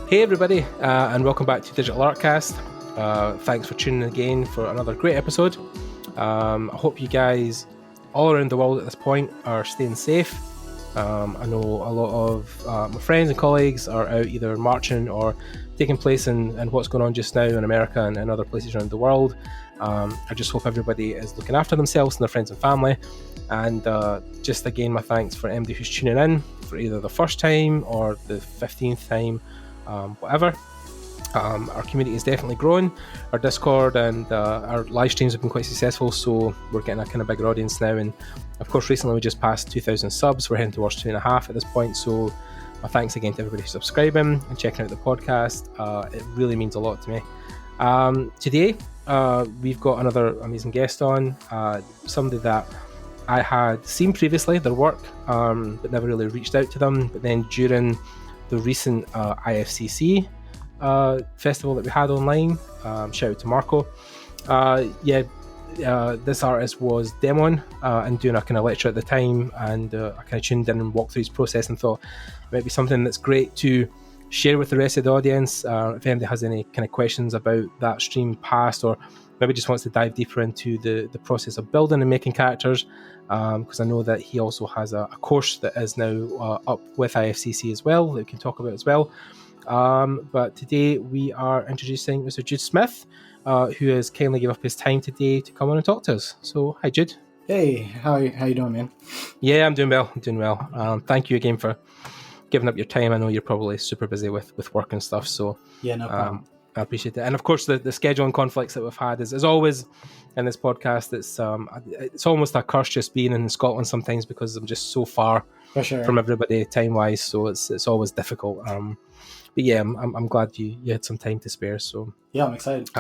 Hey everybody, and welcome back to Digital Artcast. Thanks for tuning in again for another great episode. I hope you guys all around the world at this point are staying safe. I know a lot of my friends and colleagues are out either marching or taking place in what's going on just now in America and other places around the world. I just hope everybody is looking after themselves and their friends and family. And just again, my thanks for anybody who's tuning in for either the first time or the 15th time. Whatever. Our community is definitely growing. Our Discord and our live streams have been quite successful, so we're getting a kind of bigger audience now. And of course, recently we just passed 2,000 subs. We're heading towards 2.5 at this point. So my thanks again to everybody who's subscribing and checking out the podcast. It really means a lot to me. Today, we've got another amazing guest on, somebody that I had seen previously, their work, but never really reached out to them. But then during the recent IFCC festival that we had online, shout out to Marco. This artist was demoing and doing a kind of lecture at the time, and I kind of tuned in and walked through his process and thought it might be something that's great to share with the rest of the audience. If anybody has any kind of questions about that stream past, or maybe just wants to dive deeper into the process of building and making characters, because I know that he also has a course that is now up with IFCC as well that we can talk about as well. But today we are introducing Mr. Jude Smith, who has kindly given up his time today to come on and talk to us. So, hi Jude. Hey, how you doing, man? Yeah, I'm doing well. Thank you again for giving up your time. I know you're probably super busy with work and stuff, so yeah, no problem. I appreciate it. And of course, the scheduling conflicts that we've had is always in this podcast. It's almost a curse just being in Scotland sometimes, because I'm just so far from everybody time wise. So it's always difficult. But yeah, I'm glad you had some time to spare. So yeah, I'm excited.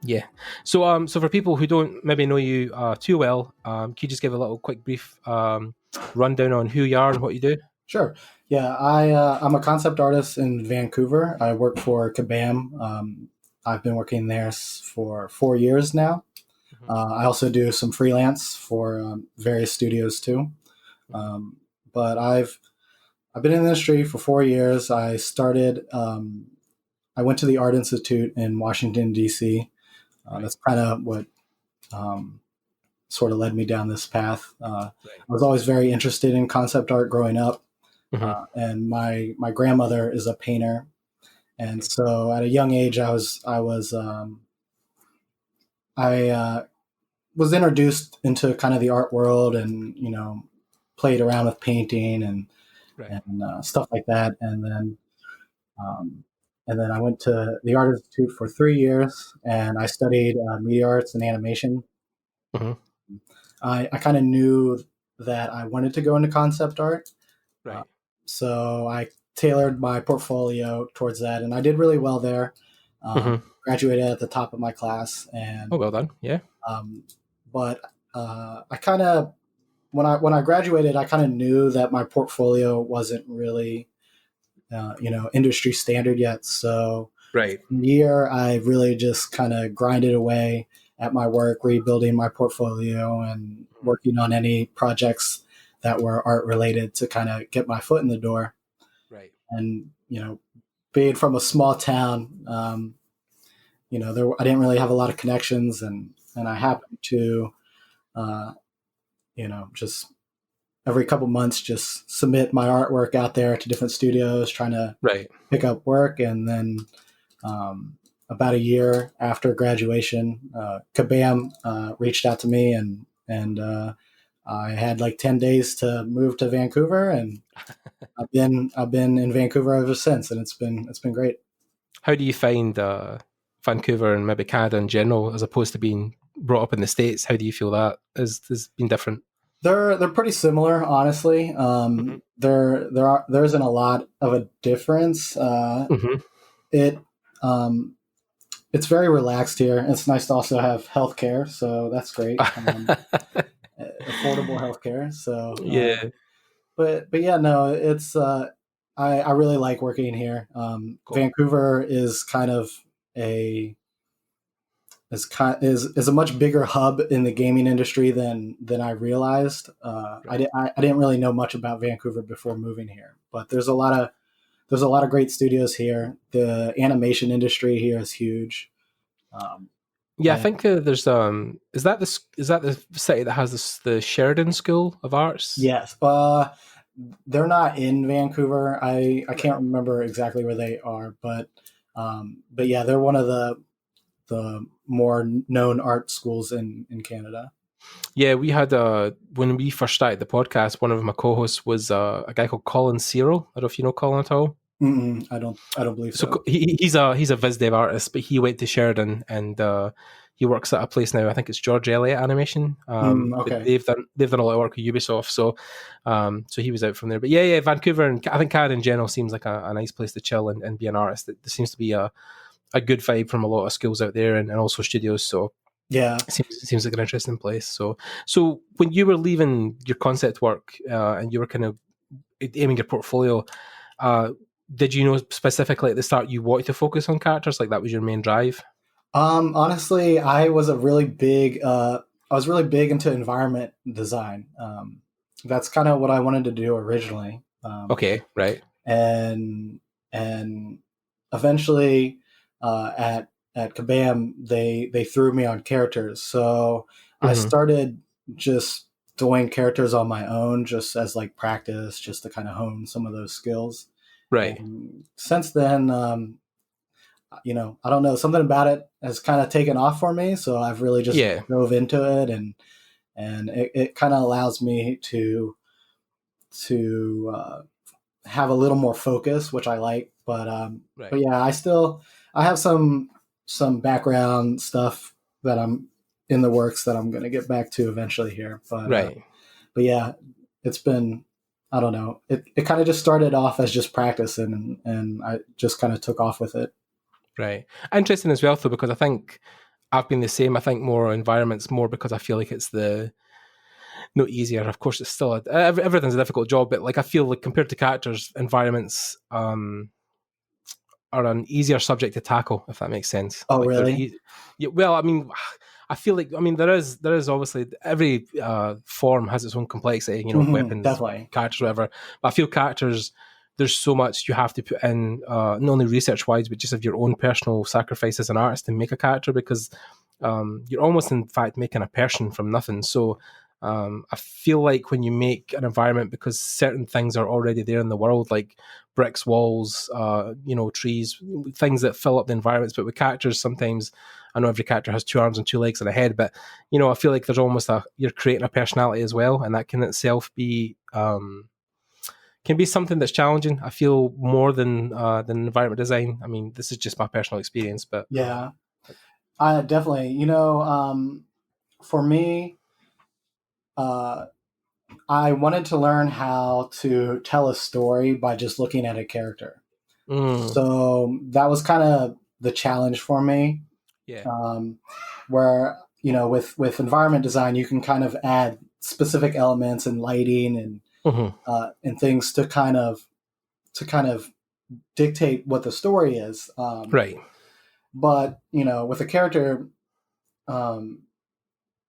Yeah. So for people who don't maybe know you too well, can you just give a little quick brief rundown on who you are and what you do? Sure. Yeah, I'm a concept artist in Vancouver. I work for Kabam. I've been working there for 4 years now. I also do some freelance for various studios too. But I've been in the industry for 4 years. I started. I went to the Art Institute in Washington, D.C. That's kind of what sort of led me down this path. I was always very interested in concept art growing up. And my grandmother is a painter, and so at a young age I was introduced into kind of the art world, and played around with painting and stuff like that, and then I went to the Art Institute for 3 years, and I studied media arts and animation. I kind of knew that I wanted to go into concept art. So I tailored my portfolio towards that, and I did really well there. Graduated at the top of my class, and well done. Yeah. But I kind of, when I graduated, I kind of knew that my portfolio wasn't really, industry standard yet. So a year I really just kind of grinded away at my work, rebuilding my portfolio and working on any projects that were art related to kind of get my foot in the door. And, being from a small town, I didn't really have a lot of connections, and I happened to, just every couple months, just submit my artwork out there to different studios, trying to pick up work. And then, about a year after graduation, Kabam reached out to me, and I had like 10 days to move to Vancouver, and I've been in Vancouver ever since, and it's been great. How do you find Vancouver and maybe Canada in general, as opposed to being brought up in the States? How do you feel that has been different? They're pretty similar, honestly. There isn't a lot of a difference. It's very relaxed here. It's nice to also have healthcare, so that's great. Affordable healthcare. So yeah. But yeah, no, it's I really like working here. Cool. Vancouver is kind of a much bigger hub in the gaming industry than I realized. I didn't really know much about Vancouver before moving here, but there's a lot there's a lot of great studios here. The animation industry here is huge. Yeah, I think there's is that the city that has the Sheridan School of Arts? Yes, they're not in Vancouver. I can't remember exactly where they are, but yeah, they're one of the more known art schools in Canada. Yeah, we had when we first started the podcast, one of my co-hosts was a guy called Colin Cyril. I don't know if you know Colin at all. I don't believe so. So he's a viz dev artist, but he went to Sheridan and he works at a place now. I think it's George Eliot Animation. Okay. They've done a lot of work with Ubisoft, so he was out from there. But yeah, Vancouver and I think Canada in general seems like a nice place to chill and be an artist. There seems to be a good vibe from a lot of schools out there and also studios. So yeah, it seems like an interesting place. So when you were leaving your concept work and you were kind of aiming your portfolio, did you know specifically at the start you wanted to focus on characters? Like that was your main drive? Honestly, I was really big into environment design. That's kind of what I wanted to do originally. Okay, right. And eventually, at Kabam, they threw me on characters. So I started just doing characters on my own, just as like practice, just to kind of hone some of those skills. Right. And since then, I don't know, something about it has kind of taken off for me. So I've really just dove into it, and it kind of allows me to have a little more focus, which I like. But yeah, I have some background stuff that I'm in the works that I'm going to get back to eventually here. But but yeah, it's been, I don't know. It kind of just started off as just practice, and I just kind of took off with it. Right. Interesting as well, though, because I think I've been the same. I think more environments, more because I feel like it's no easier. Of course, it's still everything's a difficult job, but like I feel like compared to characters, environments are an easier subject to tackle, if that makes sense. Oh, like really? Well, I mean, I feel like there is obviously every form has its own complexity. Weapons, definitely. characters, whatever. But I feel characters, there's so much you have to put in, not only research wise, but just of your own personal sacrifice as an artist to make a character, because you're almost in fact making a person from nothing. So I feel like when you make an environment, because certain things are already there in the world, like bricks, walls, trees, things that fill up the environments. But with characters, sometimes I know every character has 2 arms and 2 legs and a head, but I feel like there's almost you're creating a personality as well, and that can itself be can be something that's challenging. I feel more than environment design. I mean, this is just my personal experience, but yeah, I definitely. For me, I wanted to learn how to tell a story by just looking at a character. So that was kind of the challenge for me. Yeah. Where with environment design, you can kind of add specific elements and lighting and things to kind of dictate what the story is. Right. But with a character,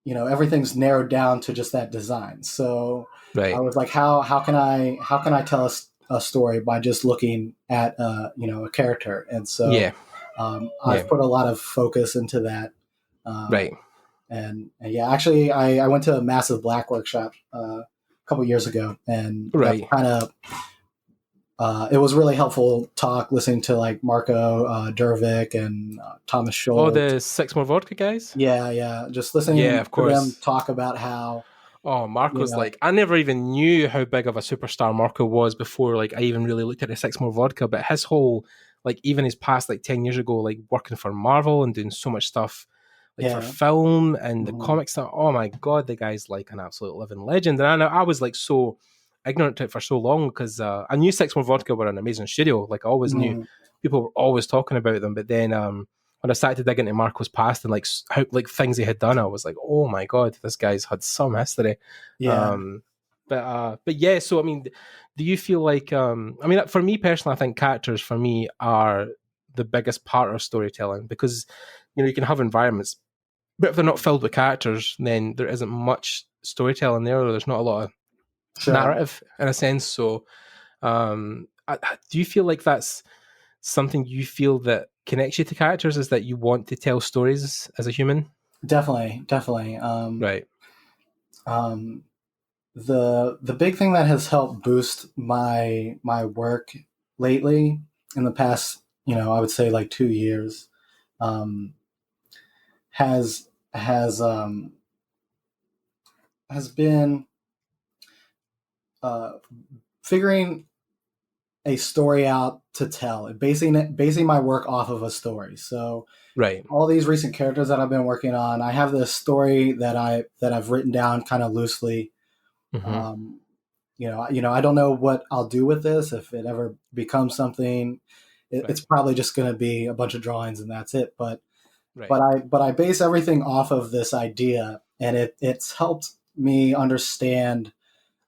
everything's narrowed down to just that design. So I was like, how can I tell a story by just looking at a character? And so I've put a lot of focus into that. Right. And yeah, actually, I went to a Massive Black workshop a couple years ago, and kind of it was really helpful talk listening to like Marco Dervick and Thomas Scholl. Oh, the Six More Vodka guys? Yeah. Just listening to them talk about how... Oh, Marco's like... I never even knew how big of a superstar Marco was before like I even really looked at the Six More Vodka, but his whole... like even his past like 10 years ago, like working for Marvel and doing so much stuff for film and the comic stuff. Oh my God, the guy's like an absolute living legend. And I was like so ignorant to it for so long because I knew Six More Vodka were an amazing studio. Like I always knew, people were always talking about them. But then when I started to dig into Marco's past and like how like things he had done, I was like, oh my God, this guy's had some history. Yeah. But yeah, so I mean, do you feel like I mean, for me personally, I think characters for me are the biggest part of storytelling, because you can have environments, but if they're not filled with characters, then there isn't much storytelling there, or there's not a lot of narrative in a sense. So I do you feel like that's something you feel that connects you to characters, is that you want to tell stories as a human? Definitely. Right. Um, the big thing that has helped boost my work lately in the past, I would say like 2 years, um, has has has been uh, figuring a story out to tell, and basing my work off of a story. So Right. all these recent characters that I've been working on, I have this story that I've written down kind of loosely. Mm-hmm. Um, I don't know what I'll do with this. If it ever becomes something, it's Right. probably just going to be a bunch of drawings and that's it. But Right. but I base everything off of this idea, and it's helped me understand,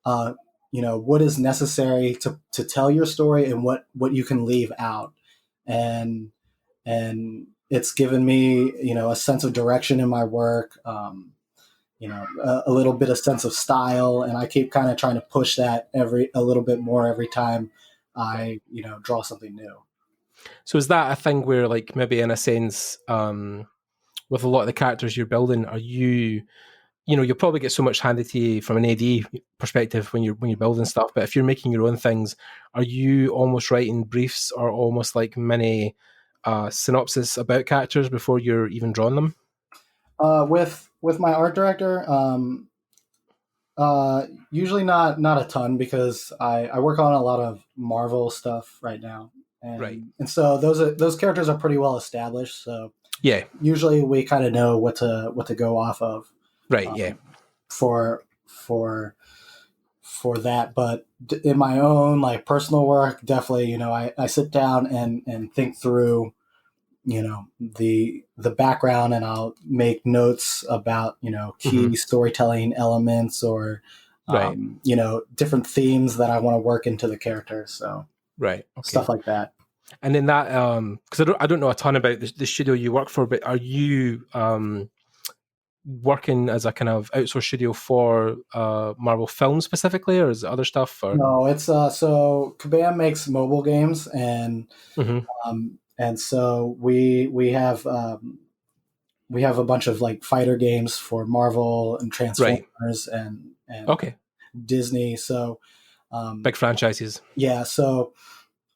uh, what is necessary to tell your story and what you can leave out, and it's given me, a sense of direction in my work. A little bit of sense of style, and I keep kind of trying to push that a little bit more every time Right. I draw something new. So is that a thing where, like, maybe in a sense, with a lot of the characters you're building, are you'll probably get so much handed to you from an AD perspective when you're building stuff, but if you're making your own things, are you almost writing briefs or almost like mini synopsis about characters before you're even drawing them? With my art director, usually not a ton, because I work on a lot of Marvel stuff right now, Right. and so those characters are pretty well established. So Yeah. usually we kind of know what to go off of, Right. Yeah. um, for for for that. But in my own like personal work, definitely, I sit down and think through, the background, and I'll make notes about, Mm-hmm. key storytelling elements, or Right. different themes that I want to work into the character. So Right. Okay. stuff like that. And then that, because I don't know a ton about the studio you work for, but are you working as a kind of outsourced studio for Marvel Film specifically, or is it other stuff? Or No, it's so Kabam makes mobile games, mm-hmm. and so we have a bunch of like fighter games for Marvel and Right. Transformers and Okay. Disney. So um, Big franchises. yeah, so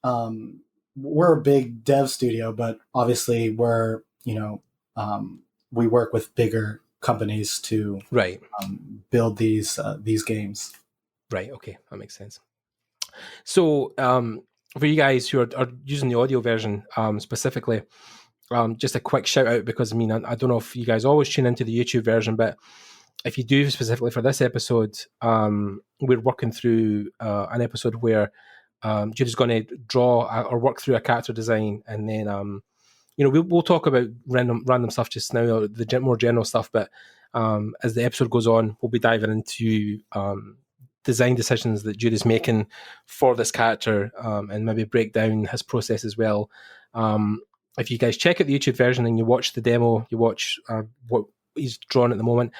um, we're a big dev studio, but obviously we work with bigger companies to Right. build these games. Right. Okay. That makes sense. So, for you guys who are using the audio version specifically, just a quick shout out, because I mean, I don't know if you guys always tune into the YouTube version, but if you do specifically for this episode, we're working through an episode where Jude is going to draw or work through a character design, and then we'll talk about random stuff just now, or the more general stuff. But as the episode goes on, we'll be diving into design decisions that Jude is making for this character, and maybe break down his process as well. If you guys check out the YouTube version and you watch the demo, you watch what he's drawn at the moment.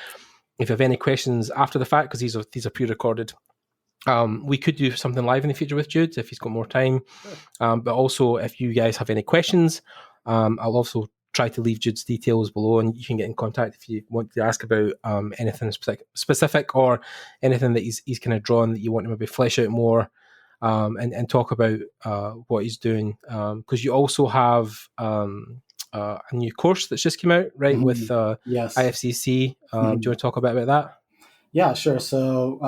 If you have any questions after the fact, because these are pre-recorded, we could do something live in the future with Jude if he's got more time. But also, if you guys have any questions, I'll also try to leave Jude's details below, and you can get in contact if you want to ask about anything specific, or anything that he's kind of drawn that you want to maybe flesh out more, and talk about what he's doing. Because you also have a new course that's just come out, right, with Yes. IFCC. Do you want to talk about that? Yeah, sure. So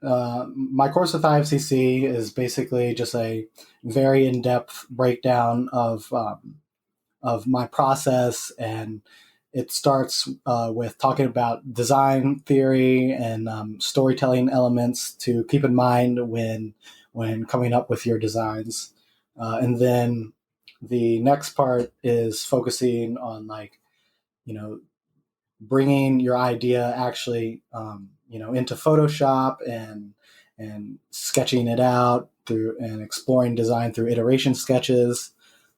my course with IFCC is basically just a very in-depth breakdown of my process, and it starts with talking about design theory and storytelling elements to keep in mind when coming up with your designs, and then the next part is focusing on, like, bringing your idea actually into Photoshop, and sketching it out through, and exploring design through iteration sketches,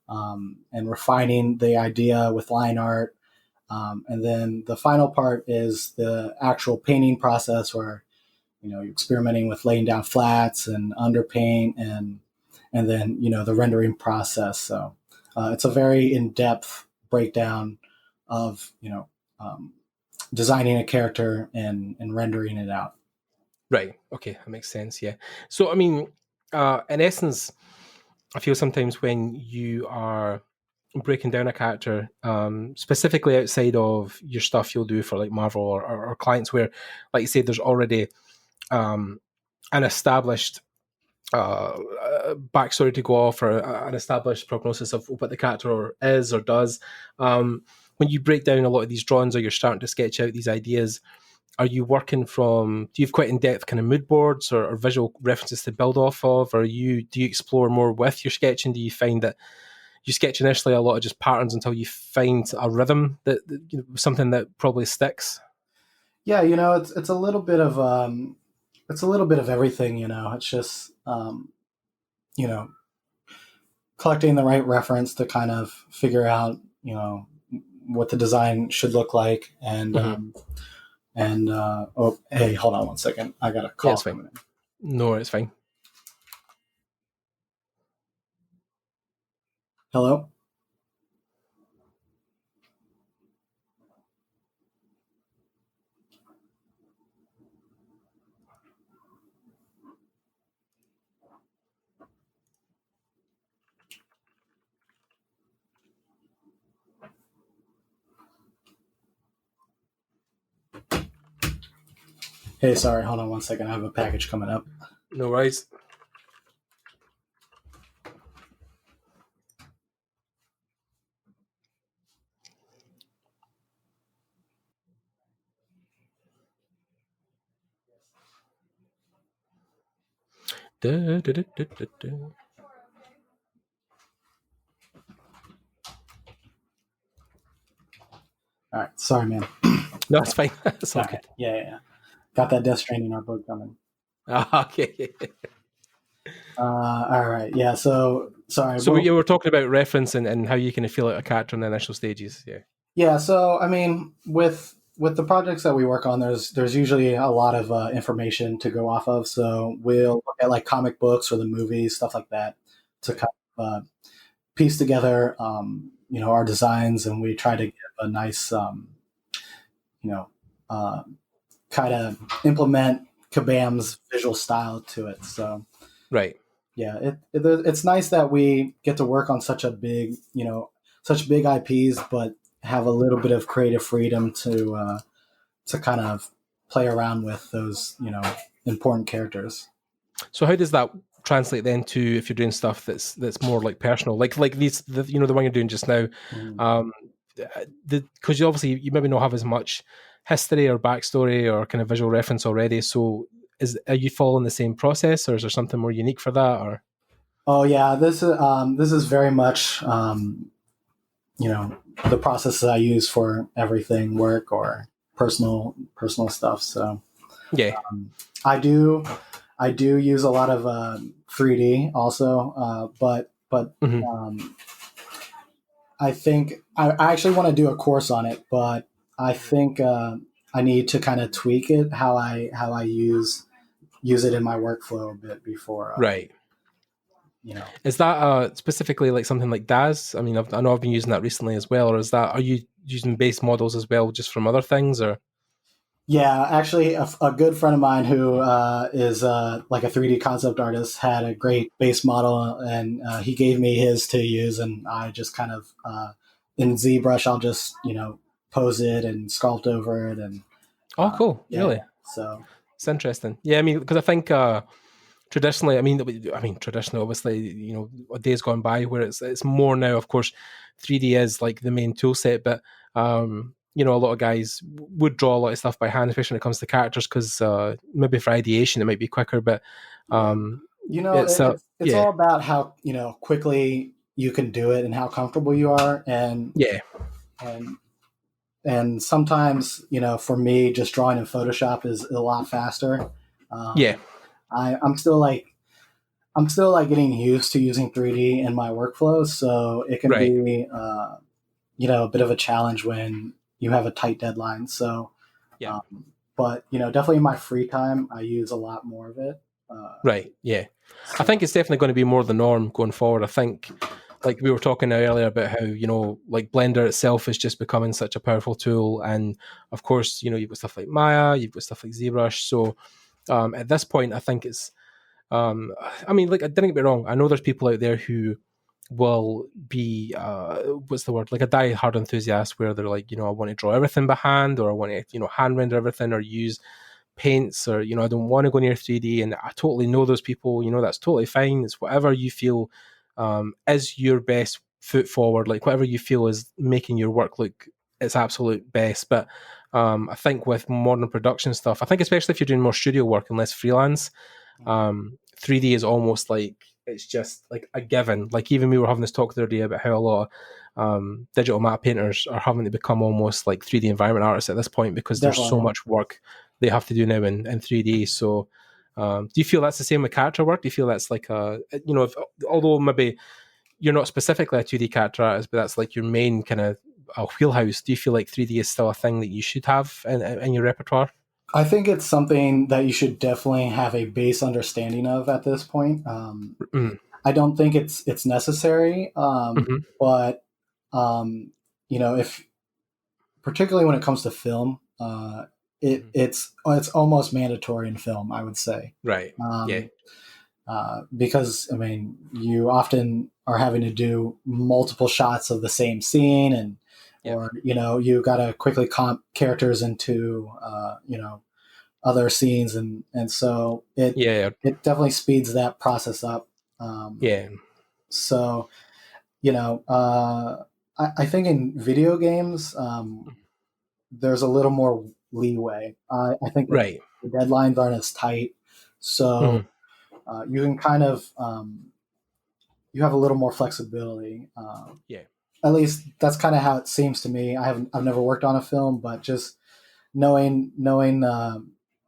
and refining the idea with line art. And then the final part is the actual painting process, where you're experimenting with laying down flats and underpaint, and then the rendering process. So it's a very in-depth breakdown of designing a character and rendering it out. Right. Okay, that makes sense. Yeah. So I mean, in essence, I feel sometimes when you are breaking down a character, specifically outside of your stuff you'll do for like Marvel or clients, where, like you say, there's already an established backstory to go off, or an established prognosis of what the character is or does. When you break down a lot of these drawings, or you're starting to sketch out these ideas, are you working from? Do you have quite in-depth kind of mood boards or visual references to build off of, or do you explore more with your sketching? Do you find that you sketch initially a lot of just patterns until you find a rhythm that something that probably sticks? Yeah, it's a little bit of everything. It's just collecting the right reference to kind of figure out what the design should look like. And oh, hey, hold on one second, I got a call coming in. No, it's fine. Hello. Hey, sorry, hold on one second. I have a package coming up. No worries. All right, sorry, man. No, it's fine. It's all good. Yeah. Got that Death Stranding art book coming. Okay. All right. Yeah. So sorry. So you were talking about reference and how you kind of feel out a character in the initial stages. Yeah. Yeah. So I mean, with the projects that we work on, there's usually a lot of information to go off of. So we'll look at like comic books or the movies, stuff like that, to kind of piece together, our designs, and we try to give a nice, kind of implement Kabam's visual style to it. So, right. Yeah, it's nice that we get to work on such big IPs, but have a little bit of creative freedom to kind of play around with those, important characters. So how does that translate then to if you're doing stuff that's more like personal, like these, the one you're doing just now? Because you maybe not have as much history or backstory or kind of visual reference already. So are you following the same process, or is there something more unique for that? Or oh yeah, this is very much the process that I use for everything, work or personal stuff. So yeah, I do use a lot of 3D also, but I think I actually want to do a course on it, but I think I need to kind of tweak it how I use it in my workflow a bit before. Right. Is that specifically like something like DAZ? I mean, I know I've been using that recently as well. Or are you using base models as well, just from other things? Or yeah, actually, a good friend of mine who is like a 3D concept artist had a great base model, and he gave me his to use, and I just kind of in ZBrush, I'll just pose it and sculpt over it, and cool, yeah, really. So it's interesting. Yeah, I mean, because I think traditionally, obviously, days gone by where it's more now. Of course, 3D is like the main tool set, but a lot of guys would draw a lot of stuff by hand, especially when it comes to characters, because maybe for ideation it might be quicker. But it's all about how quickly you can do it and how comfortable you are, and and sometimes for me, just drawing in Photoshop is a lot faster. I'm still getting used to using 3D in my workflow, so it can be a bit of a challenge when you have a tight deadline. So but definitely in my free time I use a lot more of it. Right. Yeah. I think it's definitely going to be more the norm going forward. I think, like we were talking earlier about how, like Blender itself is just becoming such a powerful tool. And of course, you've got stuff like Maya, you've got stuff like ZBrush. So at this point, I think it's, I mean, like, don't get me wrong. I know there's people out there who will be, what's the word? Like a die-hard enthusiast where they're like, I want to draw everything by hand, or I want to, hand render everything, or use paints, or I don't want to go near 3D. And I totally know those people. That's totally fine. It's whatever you feel is your best foot forward, like whatever you feel is making your work look its absolute best. But I think with modern production stuff, I think especially if you're doing more studio work and less freelance, 3D is almost like, it's just like a given. Like even we were having this talk the other day about how a lot of digital map painters are having to become almost like 3D environment artists at this point, because there's so much work they have to do now in 3D. So do you feel that's the same with character work? Do you feel that's like although maybe you're not specifically a 2D character artist, but that's like your main kind of wheelhouse, do you feel like 3D is still a thing that you should have in your repertoire? I think it's something that you should definitely have a base understanding of at this point. I don't think it's necessary, but if particularly when it comes to film, it's almost mandatory in film, I would say. Right. Because I mean, you often are having to do multiple shots of the same scene, and or you got to quickly comp characters into other scenes, and so it definitely speeds that process up. So I think in video games there's a little more leeway. I think the deadlines aren't as tight, so you can kind of you have a little more flexibility. At least that's kind of how it seems to me. I've never worked on a film, but just knowing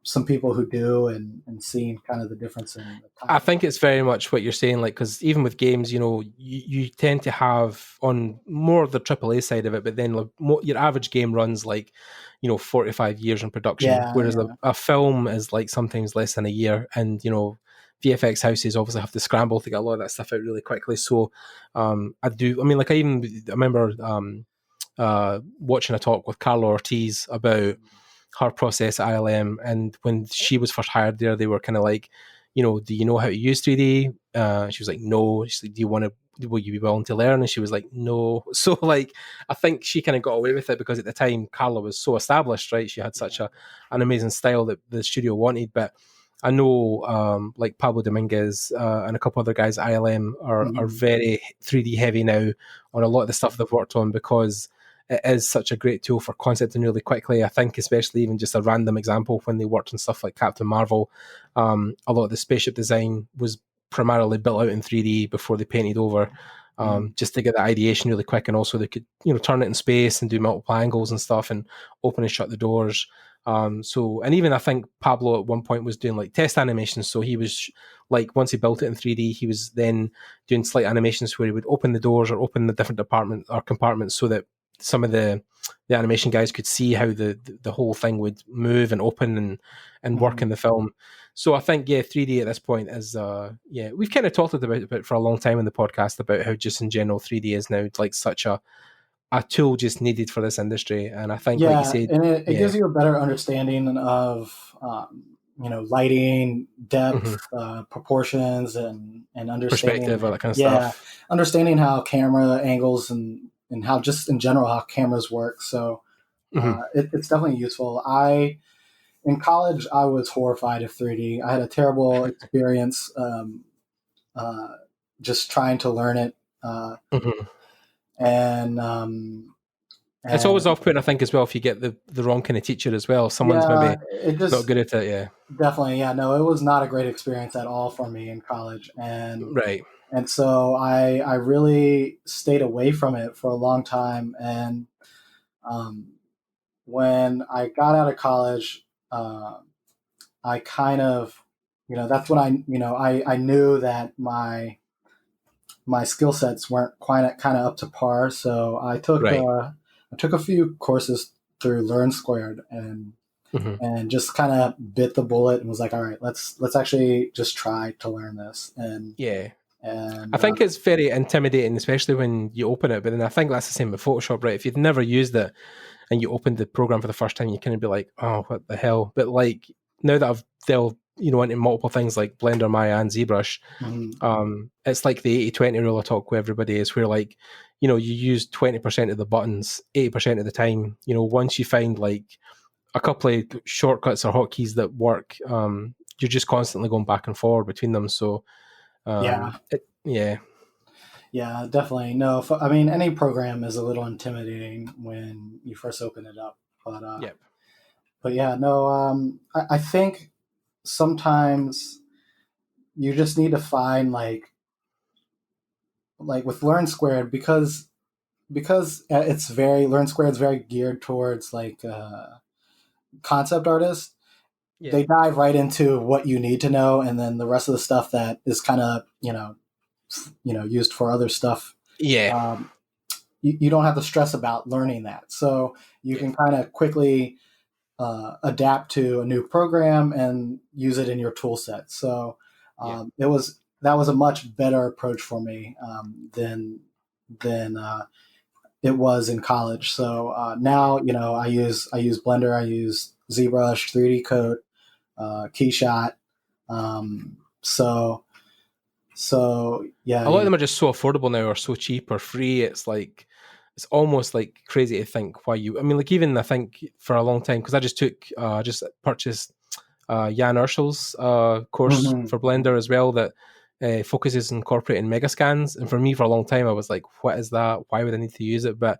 some people who do, and seeing kind of the difference in the time. I think it's very much what you're saying, like, because even with games, you tend to have on more of the AAA side of it, but then your average game runs like 4 to 5 years in production, whereas a film is like sometimes less than a year. And VFX houses obviously have to scramble to get a lot of that stuff out really quickly. So I remember watching a talk with Carla Ortiz about her process at ILM, and when she was first hired there, they were kind of like, do you know how to use 3D? She was like, no. She's like, will you be willing to learn? And she was like, no. So like, I think she kind of got away with it because at the time Carla was so established, right? She had such an amazing style that the studio wanted. But I know like Pablo Dominguez and a couple other guys at ILM are very 3D heavy now on a lot of the stuff they've worked on, because it is such a great tool for concepting really quickly. I think especially even just a random example, when they worked on stuff like Captain Marvel, a lot of the spaceship design was primarily built out in 3D before they painted over, just to get the ideation really quick. And also they could, turn it in space and do multiple angles and stuff and open and shut the doors. And even I think Pablo at one point was doing like test animations. So he was like, once he built it in 3D, he was then doing slight animations where he would open the doors or open the different department or compartments so that some of the animation guys could see how the whole thing would move and open and work in the film. So I think 3D at this point is we've kind of talked about it for a long time in the podcast about how just in general 3D is now like such a tool just needed for this industry. And I think like you said, and it gives you a better understanding of lighting, depth, proportions, and understanding perspective, all that kind of stuff. Understanding how camera angles and how just in general how cameras work. So it's definitely useful. In college I was horrified of 3D. I had a terrible experience just trying to learn it, and it's always off-putting, I think, as well, if you get the wrong kind of teacher as well. Someone's maybe not good at it. Definitely. No, it was not a great experience at all for me in college, and so I really stayed away from it for a long time. And when I got out of college, I kind of, that's when I knew that my skill sets weren't quite kind of up to par. So I took a few courses through Learn Squared, and Hmm. and just kind of bit the bullet and was like, all right, let's actually just try to learn this. Yeah. And I think it's very intimidating, especially when you open it. But then I think that's the same with Photoshop, right? If you've never used it and you open the program for the first time, you kind of be like, "Oh, what the hell?" But like now that I've delved, into multiple things like Blender, Maya, and ZBrush, mhm, it's like the 80-20 rule I talk with everybody is where like, you use 20% of the buttons 80% of the time. Once you find like a couple of shortcuts or hotkeys that work, you're just constantly going back and forward between them. So, yeah, yeah. yeah, definitely. No, I mean, any program is a little intimidating when you first open it up, Yep. but yeah, no, I think sometimes you just need to find like with Learn Squared, because it's very Learn Squared is very geared towards like concept artists. Yeah. They dive right into what you need to know, and then the rest of the stuff that is kind of used for other stuff. Yeah. Um, you don't have to stress about learning that, so you Yeah. can kind of quickly adapt to a new program and use it in your tool set. So Yeah. that was a much better approach for me than it was in college. So now I use Blender, I use ZBrush, 3D Coat, Keyshot. Um, so yeah, A lot of them are just so affordable now, or so cheap or free. It's like it's almost like crazy to think why you. I mean, like even I think for a long time because I just purchased Jan Urschel's course mhm. for Blender as well that focuses on incorporating megascans. And for me, for a long time, I was like, "What is that? Why would I need to use it?" But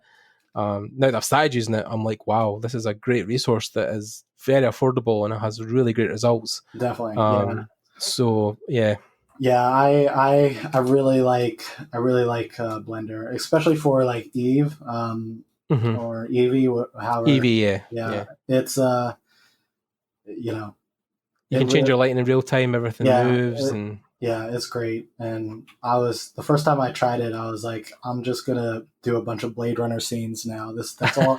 now that I've started using it, I'm like, "Wow, this is a great resource that is very affordable and it has really great results." Definitely, yeah. So yeah. Yeah, I really like Blender, especially for like Eve, Hmm. or Evie, however. Eevee, yeah, Yeah, yeah. it's you know You it can change really your lighting in real time. Everything yeah moves, and yeah, it's great. And I was the first time I tried it, I was like, I'm just gonna do a bunch of Blade Runner scenes now. That's all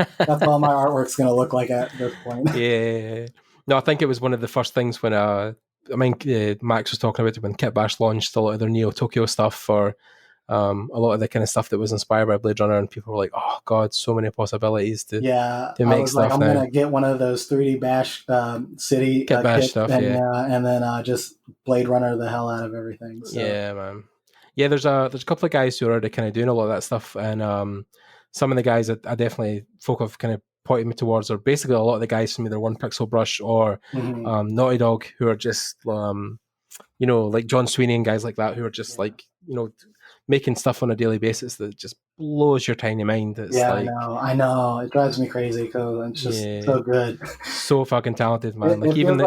my artwork's gonna look like at this point. yeah. No, I think it was one of the first things when I mean, Max was talking about it when Kit Bash launched a lot of their Neo Tokyo stuff for a lot of the kind of stuff that was inspired by Blade Runner, and people were like, "Oh God, so many possibilities to Yeah, I make was like, stuff I'm now." gonna get one of those 3D Bash City Kit Bash kits, stuff, yeah, and then just Blade Runner the hell out of everything. So yeah, man. Yeah, there's a couple of guys who are already kind of doing a lot of that stuff, and some of the guys that I definitely folk have kind of pointed me towards are basically a lot of the guys from either One Pixel Brush or mhm, Naughty Dog, who are just like John Sweeney and guys like that, who are just yeah, like making stuff on a daily basis that just blows your tiny mind. It's yeah, like, I know, it drives me crazy because it's just yeah, so good. so fucking talented, man. Like even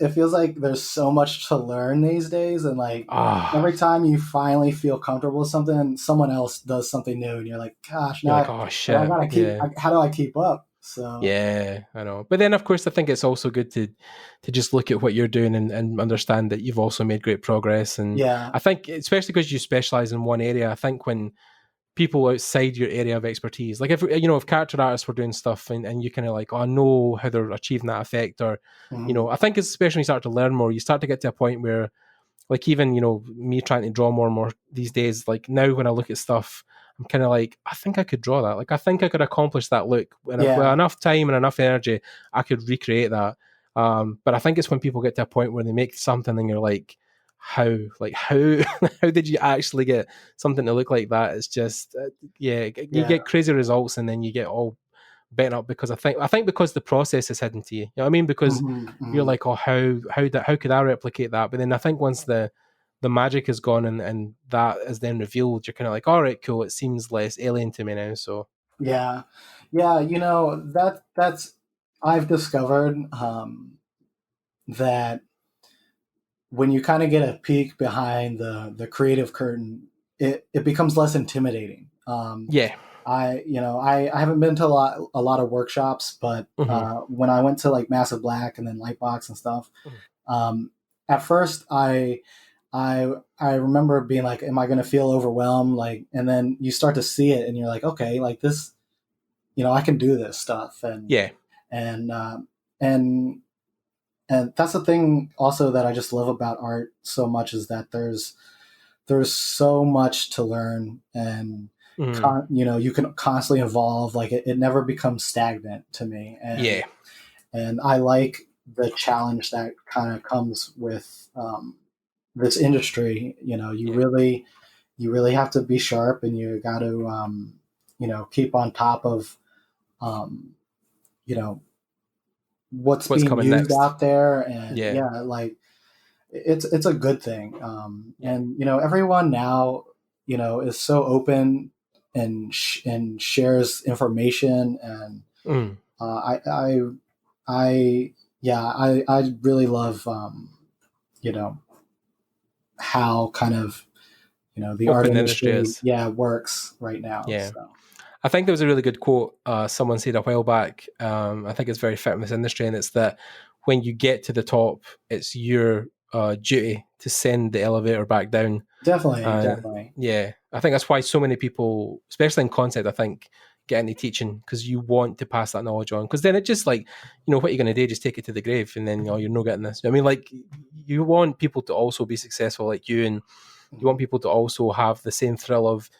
It feels like there's so much to learn these days, and like ah, every time you finally feel comfortable with something, someone else does something new, and you're like, gosh, you're like, oh I shit, gotta yeah. how do I keep up? So Yeah, I know. But then, of course, I think it's also good to just look at what you're doing and understand that you've also made great progress. And yeah, I think, especially because you specialize in one area, I think when people outside your area of expertise, like if character artists were doing stuff and you kind of like, oh, I know how they're achieving that effect, or mhm, I think it's especially when you start to learn more, you start to get to a point where like even me trying to draw more and more these days, like now when I look at stuff, I'm kind of like, I think I could draw that, like I think I could accomplish that look, and with yeah, enough time and enough energy I could recreate that. But I think it's when people get to a point where they make something and you're like how how did you actually get something to look like that? It's just yeah, you yeah, get crazy results and then you get all bent up because I think because the process is hidden to you. You know what I mean? Because mhm, you're mhm. like, oh, how could I replicate that? But then I think once the magic is gone and that is then revealed, you're kind of like, all right, cool. It seems less alien to me now. So Yeah, yeah. That's I've discovered that when you kind of get a peek behind the creative curtain, it becomes less intimidating. yeah. I haven't been to a lot of workshops, but Hmm. when I went to like Massive Black and then Lightbox and stuff, um, at first I remember being like, am I going to feel overwhelmed? Like, and then you start to see it, and you're like, okay, like this, I can do this stuff, Yeah. and and that's the thing also that I just love about art so much, is that there's so much to learn, and you can constantly evolve. Like it never becomes stagnant to me, and I like the challenge that kind of comes with this industry. You really have to be sharp, and you got to keep on top of you know what's being coming used next out there, and like it's a good thing. And everyone now is so open and shares information, and I really love how kind of the art open the industry is. works right now. So. I think there was a really good quote someone said a while back. I think it's very fit in this industry, and it's that when you get to the top, it's your duty to send the elevator back down. Definitely. Yeah, I think that's why so many people, especially in concept, I think, get into teaching, because you want to pass that knowledge on. Because then it just like, what are you going to do? Just take it to the grave, and then you're not getting this. I mean, like, you want people to also be successful like you, and you want people to also have the same thrill of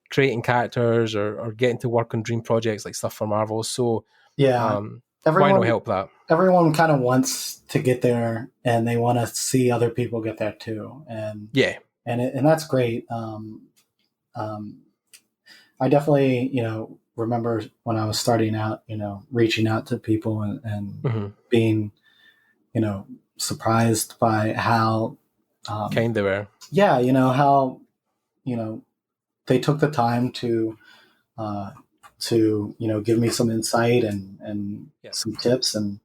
creating characters or getting to work on dream projects like stuff for Marvel. So why not help that? Everyone kind of wants to get there, and they want to see other people get there too. And and that's great. I definitely remember when I was starting out, reaching out to people and being surprised by how kind they were. Yeah, how they took the time to give me some insight and some tips, and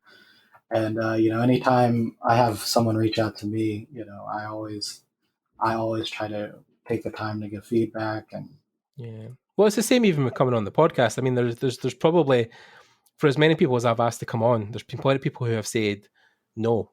anytime I have someone reach out to me, I always try to take the time to give feedback. And well, it's the same even with coming on the podcast. I mean, there's probably, for as many people as I've asked to come on, there's been plenty of people who have said no,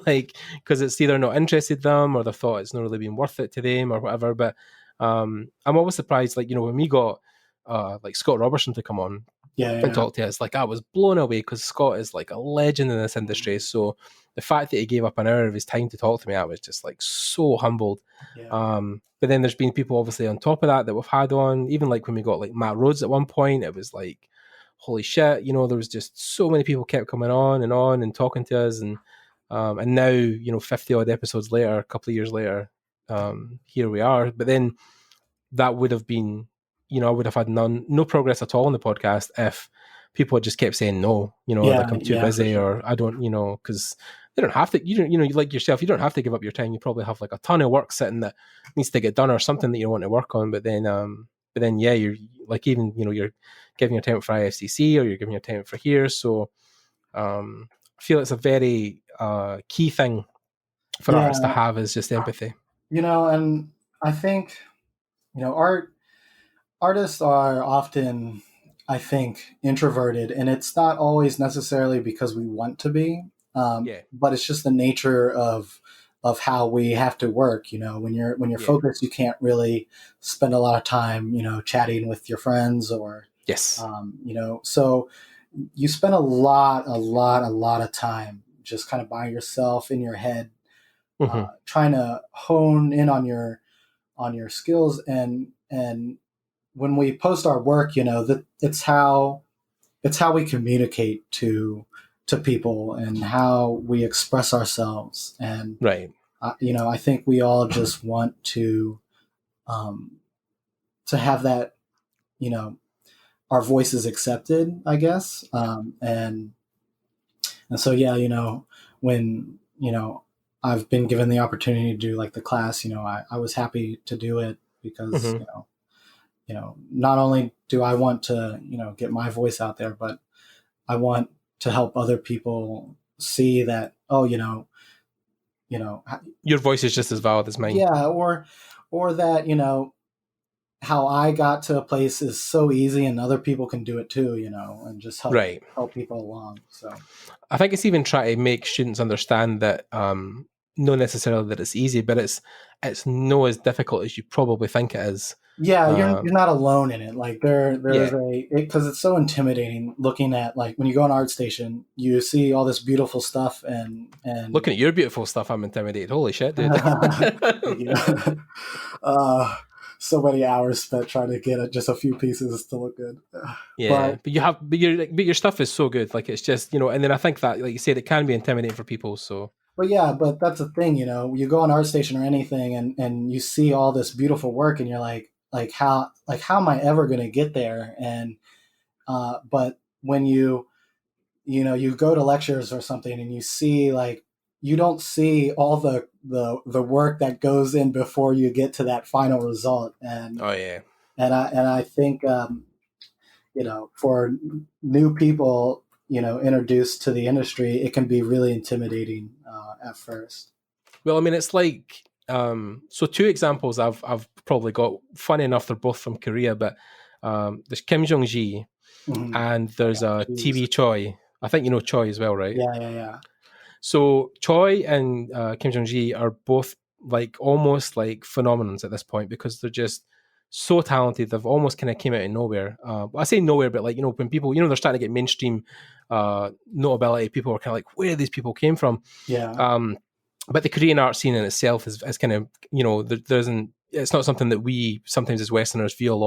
like, because it's either not interested them, or they thought it's not really been worth it to them, or whatever. But I'm always surprised, like, when we got like Scott Robertson to come on and talk to us, like, I was blown away, because Scott is like a legend in this industry. So the fact that he gave up an hour of his time to talk to me, I was just like so humbled. But then there's been people obviously on top of that we've had on, even like when we got like Matt Rhodes at one point, it was like, holy shit, there was just so many people kept coming on and talking to us, and now 50 odd episodes later, a couple of years later, here we are. But then that would have been, I would have had no progress at all on the podcast if people had just kept saying no, like, I'm too busy, or I don't, because they don't have to. You don't, like yourself, you don't have to give up your time. You probably have like a ton of work sitting that needs to get done, or something that you want to work on. But then yeah, you're like, even you're giving your time for IFCC, or you're giving your time for here. So I feel it's a very key thing for artists to have, is just empathy. And I think artists are often, I think, introverted, and it's not always necessarily because we want to be, but it's just the nature of how we have to work. When you're focused, you can't really spend a lot of time, chatting with your friends, or so you spend a lot of time just kind of by yourself in your head, trying to hone in on your skills. And when we post our work, it's how we communicate to people, and how we express ourselves. And I think we all just want to have that, our voices accepted, I guess. And so, when, I've been given the opportunity to do like the class, I was happy to do it, because, not only do I want to, get my voice out there, but I want to help other people see that, your voice is just as valid as mine. Yeah. Or that, how I got to a place is so easy, and other people can do it too, and just help people along. So I think it's even trying to make students understand that, not necessarily that it's easy, but it's no as difficult as you probably think it is. Yeah, you're not alone in it. Like there's Yeah, because it's so intimidating looking at, like, when you go on ArtStation, you see all this beautiful stuff and looking at your beautiful stuff, I'm intimidated. Holy shit, dude. thank you. uh, so many hours spent trying to get just a few pieces to look good. Yeah, But but your stuff is so good. Like it's just, and then I think that, like you said, it can be intimidating for people. So yeah, but that's the thing, you go on ArtStation or anything, and you see all this beautiful work, and you're like how am I ever going to get there? And but when you go to lectures or something, and you see, like, you don't see all the work that goes in before you get to that final result. and oh yeah. and I think, for new people, introduced to the industry, it can be really intimidating at first. Well, I mean, it's like so two examples I've probably got. Funny enough, they're both from Korea, but there's Kim Jong Ji Mhm. and there's Yeah, a geez. TV Choi. I think you know Choi as well, right? Yeah, yeah, yeah. So Choi and Kim Jong Ji are both like almost like phenomenons at this point because they're just so talented. They've almost kind of came out of nowhere. Well, I say nowhere, but like when people they're starting to get mainstream notability, people are kind of like where these people came from. Yeah. But the Korean art scene in itself is kind of there isn't. It's not something that we sometimes as Westerners feel a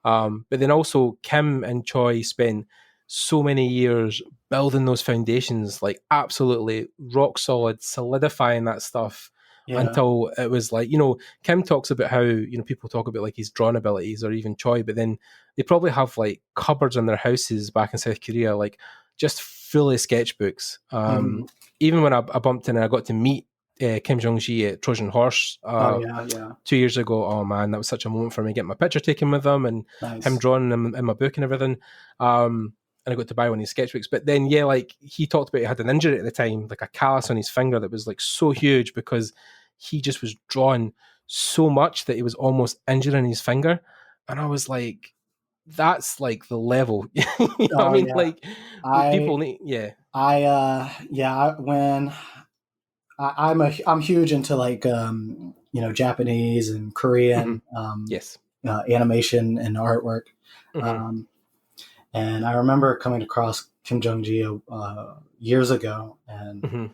lot. But then also Kim and Choi spent so many years building those foundations, like absolutely rock solid, solidifying that stuff Yeah. until it was like, Kim talks about how, people talk about like his drawing abilities or even Choi, but then they probably have like cupboards in their houses back in South Korea, like just fully sketchbooks. Mhm. Even when I bumped in and I got to meet Kim Jong Ji at Trojan Horse Oh, yeah, yeah. 2 years ago. Oh man, that was such a moment for me. Getting my picture taken with him and him Nice. drawing him in my book and everything. And I got to buy one of his sketchbooks. But then, yeah, like he talked about he had an injury at the time, like a callus on his finger that was like so huge because he just was drawing so much that he was almost injuring his finger. And I was like, that's like the level. You know what I Oh, mean? yeah. Like I people need, yeah. when I'm huge into, like, Japanese and Mm-hmm. Korean, Yes. animation and artwork. Mm-hmm. Um, and I remember coming across Kim Jong Ji years ago, Mm-hmm.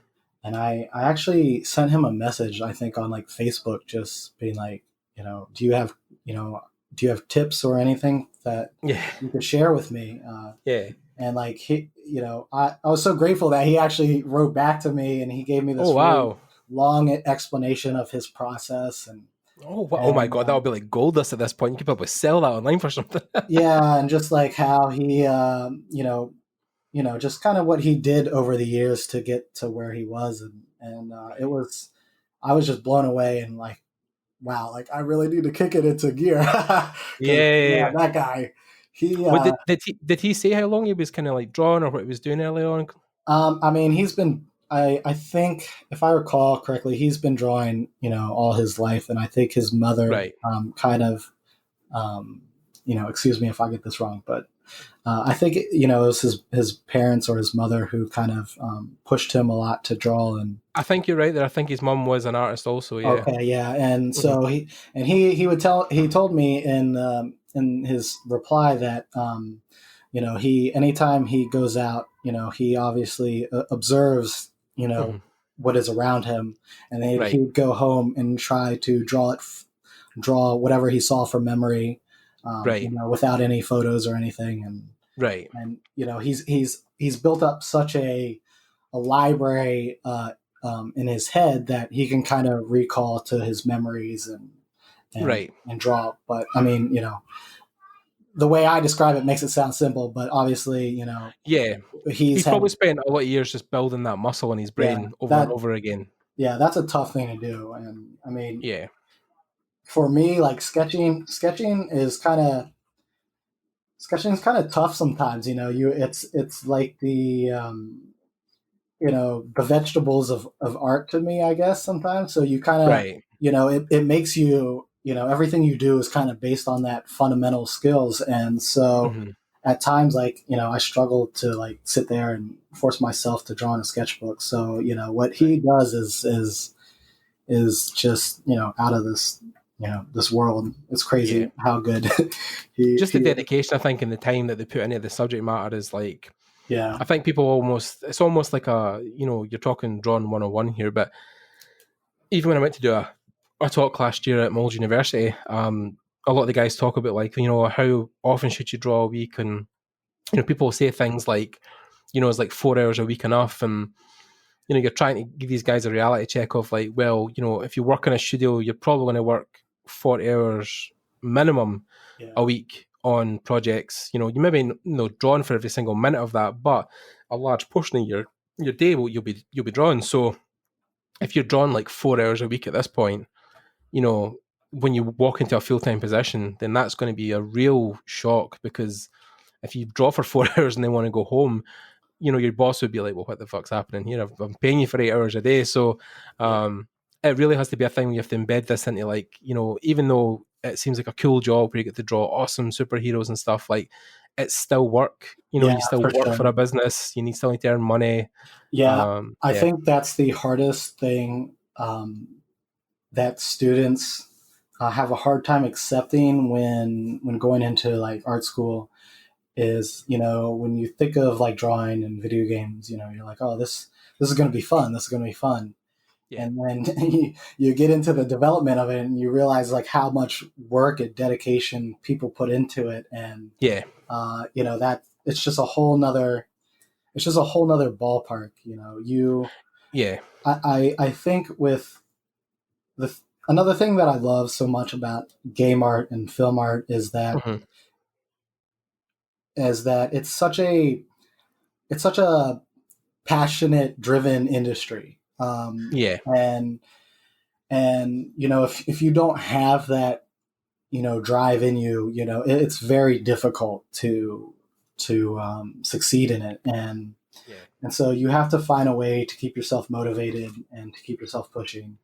and I actually sent him a message, I think, on, like, Facebook, just being like, do you have tips or anything that Yeah. you could share with me? Yeah. And, like, I was so grateful that he actually wrote back to me, and he gave me Oh this really wow. long explanation of his process. Oh my And god, that would be like gold dust at this point. You could probably sell that online for something. Yeah, and just like how he, just kind of what he did over the years to get to where he was, and I was just blown away, and like, wow, like, I really need to kick it into gear. Yeah, Because, yeah, yeah, yeah. that guy, he, What did he say how long he was kind of like drawing or what he was doing earlier on? I mean, he's been. I think, if I recall correctly, he's been drawing, all his life, and I think his mother, Right. kind of, um, excuse me if I get this wrong, but I think it was his parents or his mother who kind of pushed him a lot to draw. And I think you're right there. I think his mum was an artist also. Yeah. okay, yeah, and Hmm. so he told me in his reply that, he anytime he goes out, he obviously observes, Hmm. what is around him, and then he Right. would go home and try to draw whatever he saw from memory, Right. without any photos or anything. Right. And he's built up such a library, in his head, that he can kind of recall to his memories, Right. and draw. But I mean, the way I describe it makes it sound simple, but obviously, Yeah. he's He's had, probably spent a lot of years just building that muscle in his yeah, brain over and that over again. yeah, that's a tough thing to do. And I mean, Yeah. for me, like, sketching is kind of tough sometimes. It's like the vegetables of art to me, I guess, sometimes. So you kind of, Right. it makes you, everything you do is kind of based on that fundamental skills. And so Hmm. at times, like, I struggle to, like, sit there and force myself to draw in a sketchbook. So, what he Right. does is just, out of this, this world. It's Yeah. crazy how good Just the he dedication, I think, and the time that they put into the subject matter is like, yeah I think people it's almost like you're talking Drawn 101 here, but even when I went to do a talk last year at Moulds University, a lot of the guys talk about like, how often should you draw a week? And, people say things like, it's like 4 hours a week enough. And, you're trying to give these guys a reality check of like, well, if you work in a studio, you're probably going to work 40 hours minimum yeah a week on projects. You maybe drawn for every single minute of that, but a large portion of your day you'll be drawing. So if you're drawn like 4 hours a week at this point, when you walk into a full-time position, then that's going to be a real shock, because if you draw for 4 hours and then want to go home, your boss would be like, well, what the fuck's happening here? I'm paying you for 8 hours a day. So yeah it really has to be a thing where you have to embed this into like, even though it seems like a cool job where you get to draw awesome superheroes and stuff, like it's still work. yeah You still for work sure. for a business. You still need to earn money. Yeah, I Yeah. think that's the hardest thing that students have a hard time accepting when going into like art school is, when you think of like drawing and video games, you're like, oh, this is going to be fun. This is going to be fun. Yeah. And then you get into the development of it and you realize like how much work and dedication people put into it. And, Yeah. that it's just a whole nother ballpark, Yeah. I think with another thing that I love so much about game art and film art is that Mhm. it's such a passionate, driven industry. Yeah. And if you don't have that drive in you, it's very difficult to succeed in it. Yeah. And so you have to find a way to keep yourself motivated and to keep yourself pushing.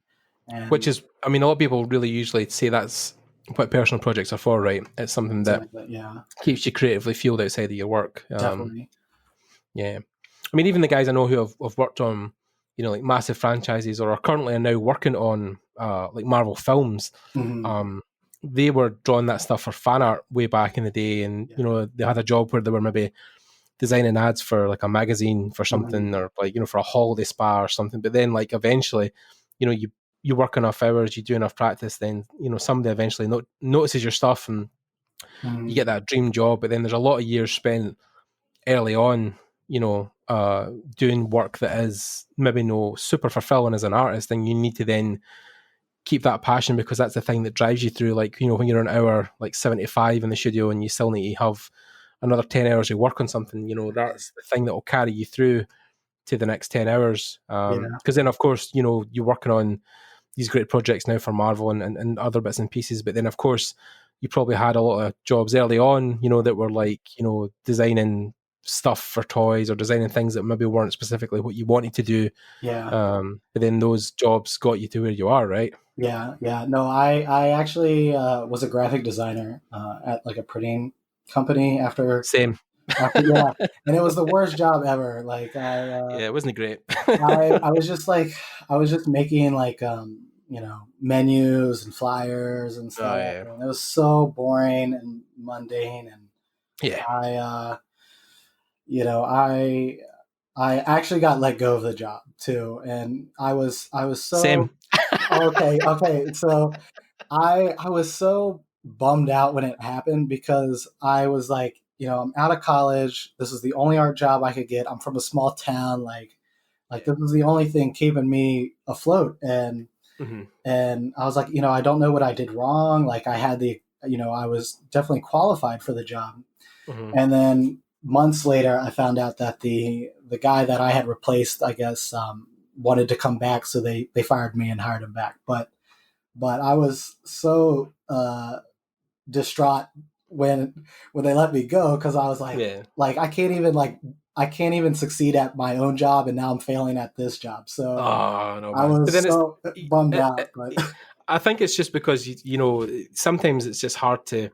Which And is, I mean, a lot of people really usually say that's what personal projects are for, right? It's something that like that, yeah, keeps you creatively fueled outside of your work. definitely. Yeah. I mean, even the guys I know who have worked on, like massive franchises or are currently now working on like Marvel films, Mm-hmm. they were drawing that stuff for fan art way back in the day. And, Yeah. they had a job where they were maybe designing ads for like a magazine for Mm-hmm. something, or like, for a holiday spa or something. But then like eventually, you work enough hours, you do enough practice, then, somebody eventually notices your stuff and you Mm-hmm. get that dream job. But then there's a lot of years spent early on, doing work that is maybe no super fulfilling as an artist, and you need to then keep that passion, because that's the thing that drives you through. Like, when you're an hour like 75 in the studio and you still need to have another 10 hours of work on something, that's the thing that will carry you through to the next 10 hours. Yeah. Because then, of course, you're working on these great projects now for Marvel and other bits and pieces. But then, of course, you probably had a lot of jobs early on, that were like, designing stuff for toys or designing things that maybe weren't specifically what you wanted to do. Yeah. But then those jobs got you to where you are, right? Yeah. Yeah. No, I actually was a graphic designer at like a printing company Same. yeah, and it was the worst job ever. Like Yeah, it wasn't great. I was just like I was just making like menus and flyers and Oh stuff, yeah, and it was so boring and mundane. And yeah. I you know I actually got let go of the job too, and I was Same. so okay. So I was so bummed out when it happened because I was like, I'm out of college. This is the only art job I could get. I'm from a small town. Like Yeah. this was the only thing keeping me afloat. Mm-hmm. And I was like, I don't know what I did wrong. Like I had I was definitely qualified for the job. Mm-hmm. And then months later, I found out that the guy that I had replaced, I guess, wanted to come back, so they fired me and hired him back. But I was so distraught when they let me go because I was Yeah. like I can't even succeed at my own job, and now I'm failing at this job. So Oh no, I man. But was then so bummed it, out. But I think it's just because sometimes it's just hard to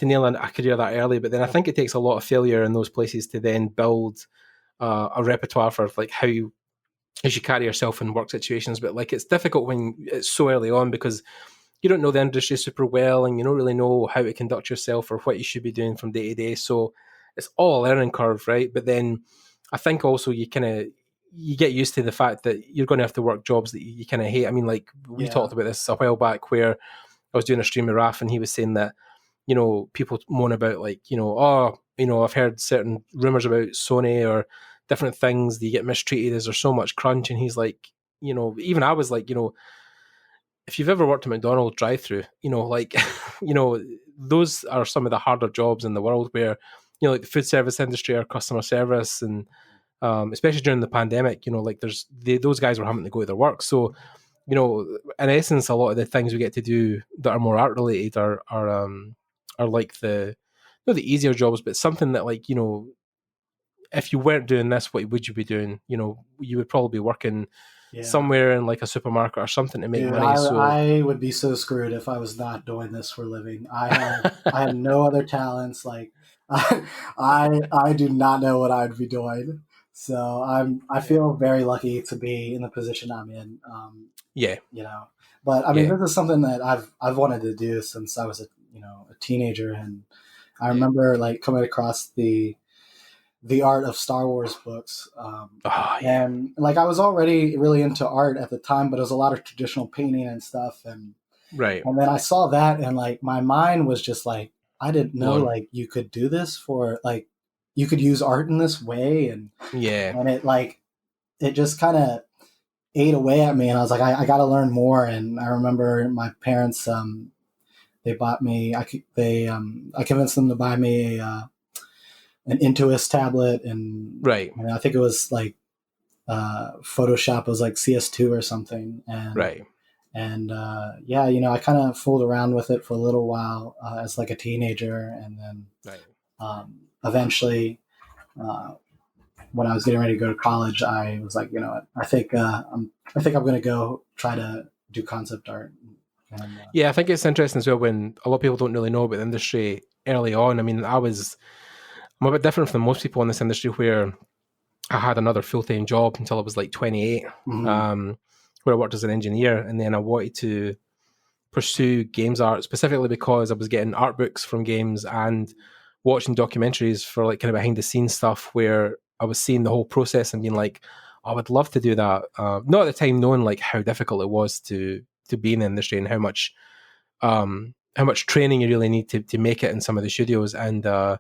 nail a career that early. But then I think it takes a lot of failure in those places to then build a repertoire for like how you carry yourself in work situations. But like it's difficult when it's so early on, because you don't know the industry super well, and you don't really know how to conduct yourself or what you should be doing from day to day. So it's all a learning curve, right? But then I think also you get used to the fact that you're going to have to work jobs that you kind of hate. I mean, like we talked about this a while back, where I was doing a stream with Raf, and he was saying that, you know, people moan about like, you know, oh, you know, I've heard certain rumors about Sony or different things, that you get mistreated, is there so much crunch? And he's like, you know, even I was like, you know, if you've ever worked at McDonald's drive-through, you know, like, you know, those are some of the harder jobs in the world, where, you know, like the food service industry or customer service, and especially during the pandemic, you know, like those guys were having to go to their work. So, you know, in essence, a lot of the things we get to do that are more art related are like the, not the easier jobs, but something that, like, you know, if you weren't doing this, what would you be doing? You know, you would probably be working somewhere in like a supermarket or something to make money. I would be so screwed if I was not doing this for a living. I have no other talents. Like I do not know what I would be doing. So I feel very lucky to be in the position I'm in. You know, but I mean, this is something that I've wanted to do since I was a teenager, and I remember like coming across the art of Star Wars books. And like I was already really into art at the time, but it was a lot of traditional painting and stuff. And then I saw that, and like my mind was just like, I didn't know like you could do this for like, you could use art in this way. And it just kind of ate away at me. And I was like, I got to learn more. And I remember my parents, they bought me, I convinced them to buy me an Intuos tablet, and I think it was like Photoshop was like CS2 or something, and you know, I kind of fooled around with it for a little while as like a teenager, and then eventually when I was getting ready to go to college, I was like, you know what, I think I'm going to go try to do concept art. And, I think it's interesting as well when a lot of people don't really know about the industry early on. I mean, I'm a bit different from most people in this industry, where I had another full-time job until I was like 28, where I worked as an engineer, and then I wanted to pursue games art, specifically because I was getting art books from games and watching documentaries for like kind of behind the scenes stuff, where I was seeing the whole process and being like, I would love to do that. Not at the time knowing like how difficult it was to be in the industry, and how much training you really need to make it in some of the studios. And I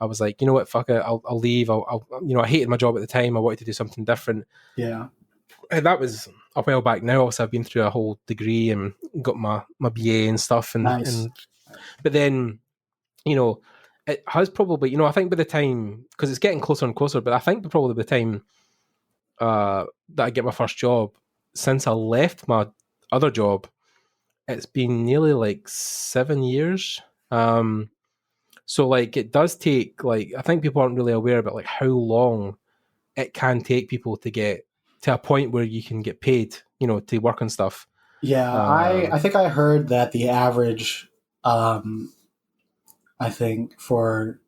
was like, you know what, fuck it, I'll leave. I'll you know, I hated my job at the time. I wanted to do something different. Yeah. And that was a while back now. Also, I've been through a whole degree and got my BA and stuff. And, but then, you know, it has probably, you know, I think by the time, because it's getting closer and closer, but I think probably by the time that I get my first job, since I left my other job, it's been nearly like 7 years. So like it does take, like, I think people aren't really aware about like how long it can take people to get to a point where you can get paid, you know, to work on stuff. Yeah, I think I heard that the average, I think for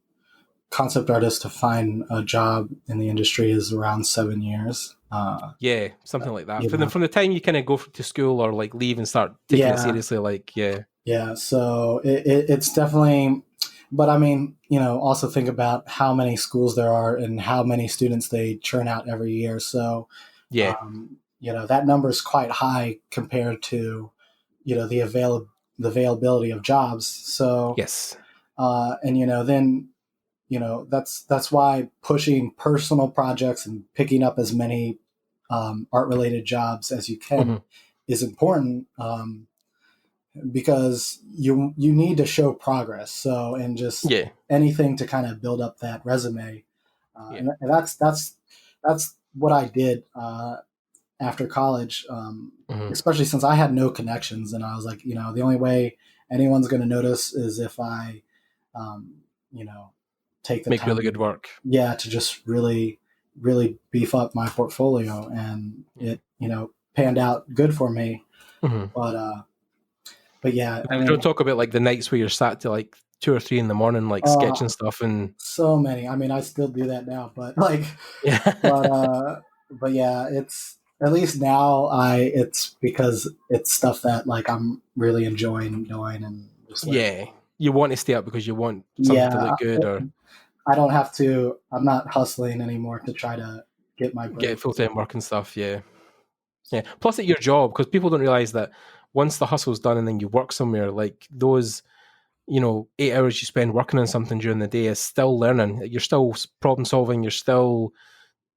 concept artists to find a job in the industry is around 7 years. Something like that. From the time you kind of go to school or like leave and start taking it seriously, like So it's definitely. But I mean, you know, also think about how many schools there are and how many students they churn out every year. So, you know, that number is quite high compared to, you know, the availability of jobs. So, and you know, then, you know, that's why pushing personal projects and picking up as many art related jobs as you can is important. Because you need to show progress. So, and just anything to kind of build up that resume. And that's what I did after college, especially since I had no connections. And I was like, you know, the only way anyone's going to notice is if I, you know, take the make time really good work. To just really, really beef up my portfolio. And it, you know, panned out good for me. But yeah, I mean, don't talk about like the nights where you're sat to like 2 or 3 in the morning, like sketching stuff, and so many. I mean, I still do that now, but like, but yeah, it's at least now it's because it's stuff that like I'm really enjoying doing and just like Yeah, you want to stay up because you want something to yeah, look good or I don't have to. I'm not hustling anymore to try to get my get break. full-time work and stuff. Yeah. Plus at your job, because people don't realize that once the hustle's done and then you work somewhere, like those 8 hours you spend working on something during the day is still learning. You're still problem solving. You're still,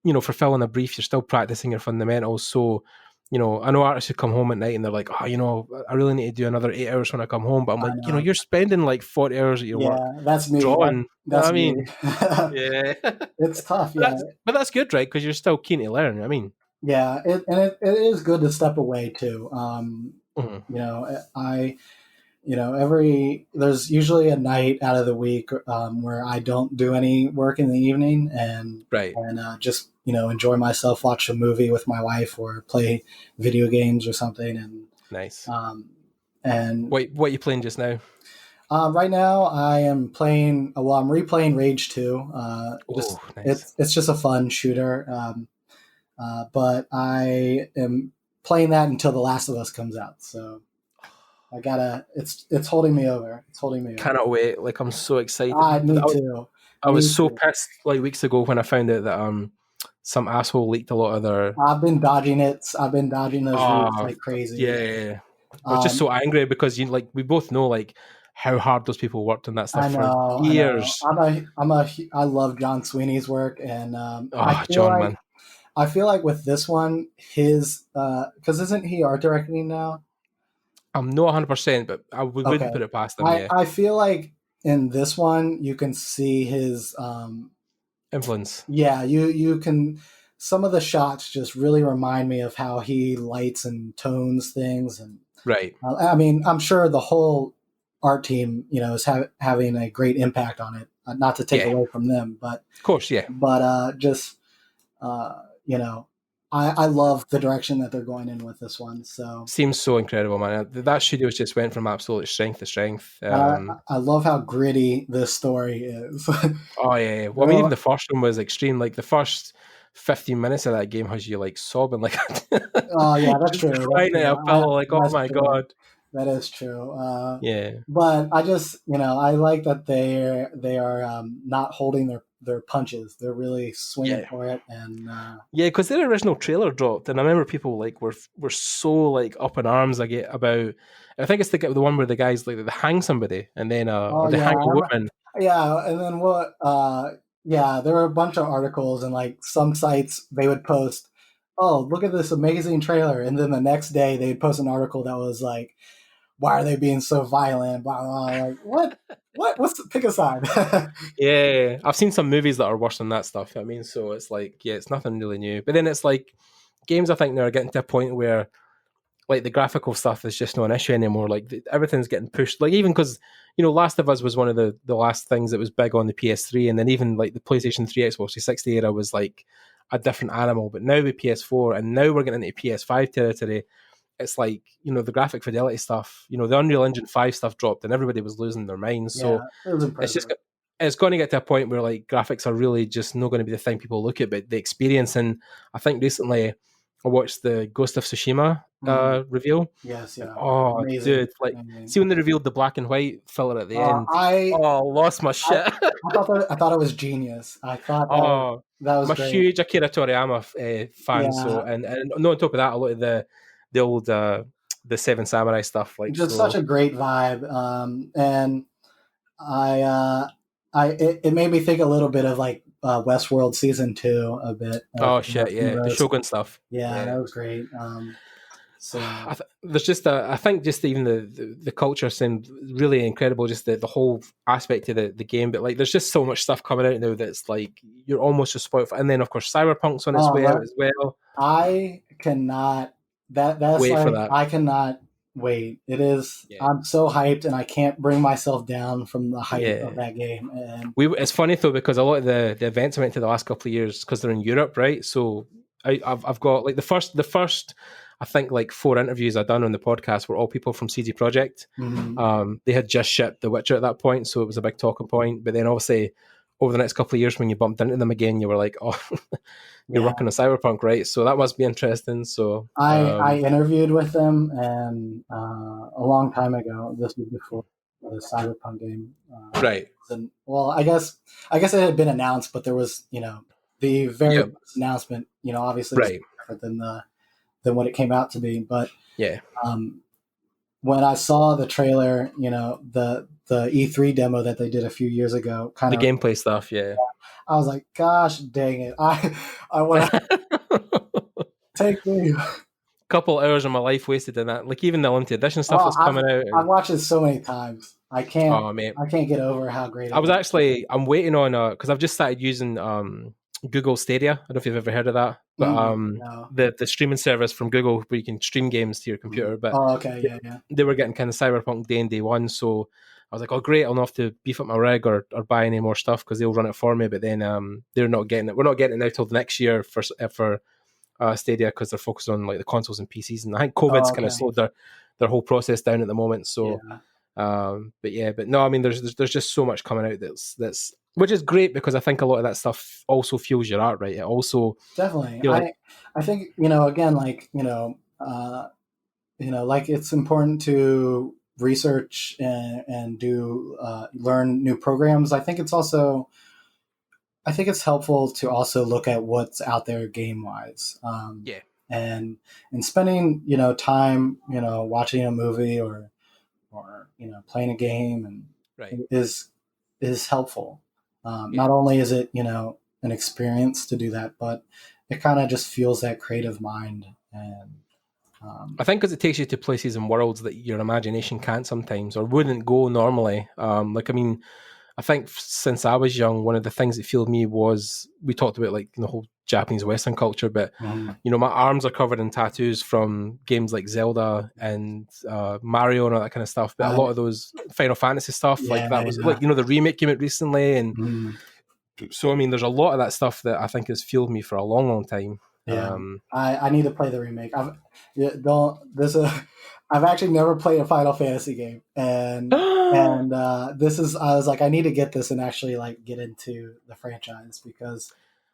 fulfilling a brief. You're still practicing your fundamentals. So, I know artists who come home at night and they're like, oh, I really need to do another 8 hours when I come home. But I'm I like, know. you're spending like 40 hours at your work Yeah, that's me. drawing. You know what That's I me. mean? Yeah. It's tough. But Yeah, that's good, right? Because you're still keen to learn. I mean, yeah. It is good to step away too. mhm, I every there's usually a night out of the week where I don't do any work in the evening right. and just enjoy myself, watch a movie with my wife or play video games or something Nice. um, and What are you playing just now? right now I am playing. Well, I'm replaying Rage 2. Just Oh, nice. it's just a fun shooter, but I am playing that until The Last of Us comes out. So I gotta. It's holding me over. It's holding me over. Cannot wait. Like I'm so excited. Me too. I Me was so too. pissed like weeks ago when I found out that some asshole leaked a lot of their I've been dodging it. I've been dodging those leaks uh like crazy. yeah, yeah, yeah. I was just Um, so angry because we both know like how hard those people worked on that stuff I for know. I know. years. I love John Sweeney's work, and Oh, John, man. I feel like with this one, his because isn't he art directing now? I'm not 100%, but we wouldn't Okay. put it past them, yeah. I feel like in this one you can see his Influence. yeah, you can some of the shots just really remind me of how he lights and tones things and Right. I mean, I'm sure the whole art team, is having a great impact on it. Not to take Yeah. away from them, Of course, yeah. but just uh, you know, I love the direction that they're going in with this one. So Seems so incredible, man. That studio just went from absolute strength to strength. I love how gritty this story is. Oh yeah, yeah. Well, I mean, even Real- the first one was extreme. Like the first 15 minutes of that game has you like sobbing, like oh yeah, that's just true. That's crying at true. a pillow, like oh That's my true. god. That is true. Yeah, But I just, I like that they are not holding their punches. They're really swinging yeah, for it, and yeah. Because their original trailer dropped, and I remember people like were so like up in arms about. I think it's the one where the guys like they hang somebody, and then oh or they yeah, hang a woman. yeah. And then what? Yeah, there were a bunch of articles, and like some sites they would post, "Oh, look at this amazing trailer," and then the next day they'd post an article that was like, "Why are they being so violent?" Blah blah. blah. Like what? What's pick a side? Yeah, I've seen some movies that are worse than that stuff. I mean, so it's like, yeah, it's nothing really new. But then it's like games. I think now are getting to a point where like the graphical stuff is just not an issue anymore. Like everything's getting pushed. Like even because Last of Us was one of the last things that was big on the PS3, and then even like the PlayStation 3, Xbox 360 era was like a different animal. But now with PS4, and now we're getting into PS5 territory. It's like the graphic fidelity stuff. The Unreal Engine 5 stuff dropped, and everybody was losing their minds. yeah, So it was it's just impressive. it's going to get to a point where like graphics are really just not going to be the thing people look at, but the experience. And I think recently I watched the Ghost of Tsushima Mhm. reveal, Yes, and yeah, oh, amazing. dude, like Amazing. see when they revealed the black and white filler at the Uh, end. I Oh, lost my I shit. I thought it was genius. I thought Oh, that was I'm a great. huge Akira Toriyama fan. So Yeah, and no, on top of that, a lot of the old the Seven Samurai stuff. Like just such so. a great vibe. And I it made me think a little bit of like Westworld season 2 a bit Oh from those shit, yeah, the heroes. Shogun stuff. Yeah, Yeah. that was great. So There's just I think just even the culture seemed really incredible. Just the whole aspect of the game, but like there's just so much stuff coming out now that's like you're almost just spoiled for. And then of course Cyberpunk's on its oh, way out as well. I cannot that's Wait for like that. I cannot wait. It is Yeah, I'm so hyped and I can't bring myself down from the hype of yeah. that game. And It's funny though because a lot of the events I went to the last couple of years because they're in Europe, right? So I've got like the first I think like 4 interviews I've done on the podcast were all people from CD Projekt. mhm. They had just shipped The Witcher at that point, so it was a big talking point. But then obviously over the next couple of years when you bumped into them again, you were like, oh, you're Yeah. working on Cyberpunk, right? So that must be interesting. So I interviewed with them, and a long time ago. This was before the Cyberpunk game. right, And, well, I guess it had been announced, but there was, the very yep, first announcement, obviously was right, different than what it came out to be. But yeah, um, when I saw the trailer, the E3 demo that they did a few years ago, kind the of, gameplay stuff, yeah. I was like, gosh, dang it, I want to take me. Couple hours of my life wasted in that. Like even the limited edition stuff Oh, that's coming out. I've And, watched it so many times. oh mate, I can't get over how great I it was is. actually I'm waiting on because I've just started using Google Stadia. I don't know if you've ever heard of that, but No. the streaming service from Google where you can stream games to your computer. But Oh, okay, they, yeah. they were getting kind of Cyberpunk day and day one, so I was like, oh great, I'll not have to beef up my rig or buy any more stuff because they'll run it for me. But then they're not getting it. We're not getting it now till the next year for Stadia because they're focused on like the consoles and PCs, and I think COVID's Oh, kind of okay. slowed their whole process down at the moment. So, Yeah. but no, I mean, there's just so much coming out that's which is great because I think a lot of that stuff also fuels your art, right? It also Definitely. you're like, I think, again, like, like it's important to research and do learn new programs. I think it's helpful to also look at what's out there game wise. yeah, And spending, time, watching a movie or playing a game right, is helpful. yeah. Not only is it an experience to do that, but it kind of just fuels that creative mind. And I think because it takes you to places and worlds that your imagination can't sometimes or wouldn't go normally. Like I mean, I think since I was young, one of the things that fueled me was we talked about like the whole Japanese Western culture, but my arms are covered in tattoos from games like Zelda and Mario and all that kind of stuff. But a lot of those Final Fantasy stuff, like that was like the remake came out recently, and so I mean, there's a lot of that stuff that I think has fueled me for a long, long time. Yeah, I need to play the remake. I've actually never played a Final Fantasy game, and I was like, I need to get this and actually like get into the franchise because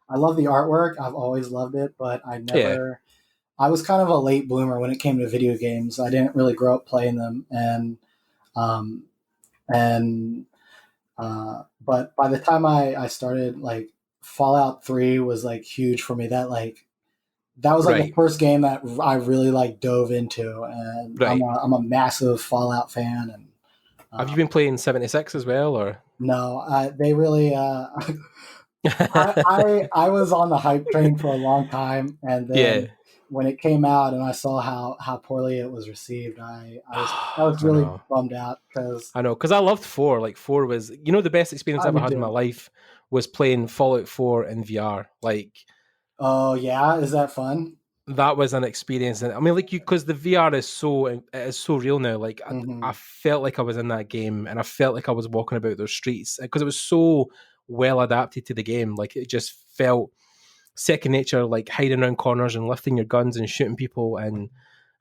I love the artwork. I've always loved it, but Yeah, I was kind of a late bloomer when it came to video games. I didn't really grow up playing them, um, and but by the time I started, like Fallout 3 was like huge for me. That was like the right, first game that I really like dove into, and right. I'm a massive Fallout fan. And Have you been playing 76 as well, or? no, they really. I was on the hype train for a long time, and Yeah, then when it came out and I saw how poorly it was received, I was I really know. bummed out because I know, because I loved 4. Like 4 was, the best experience I ever me had in my too. life was playing Fallout 4 in VR. Like Oh yeah, is that fun? that was an experience, and I mean, like because the VR is so real now. Like I Hmm. felt like I was in that game, and I felt like I was walking about those streets because it was so well adapted to the game. Like it just felt second nature, like hiding around corners and lifting your guns and shooting people, and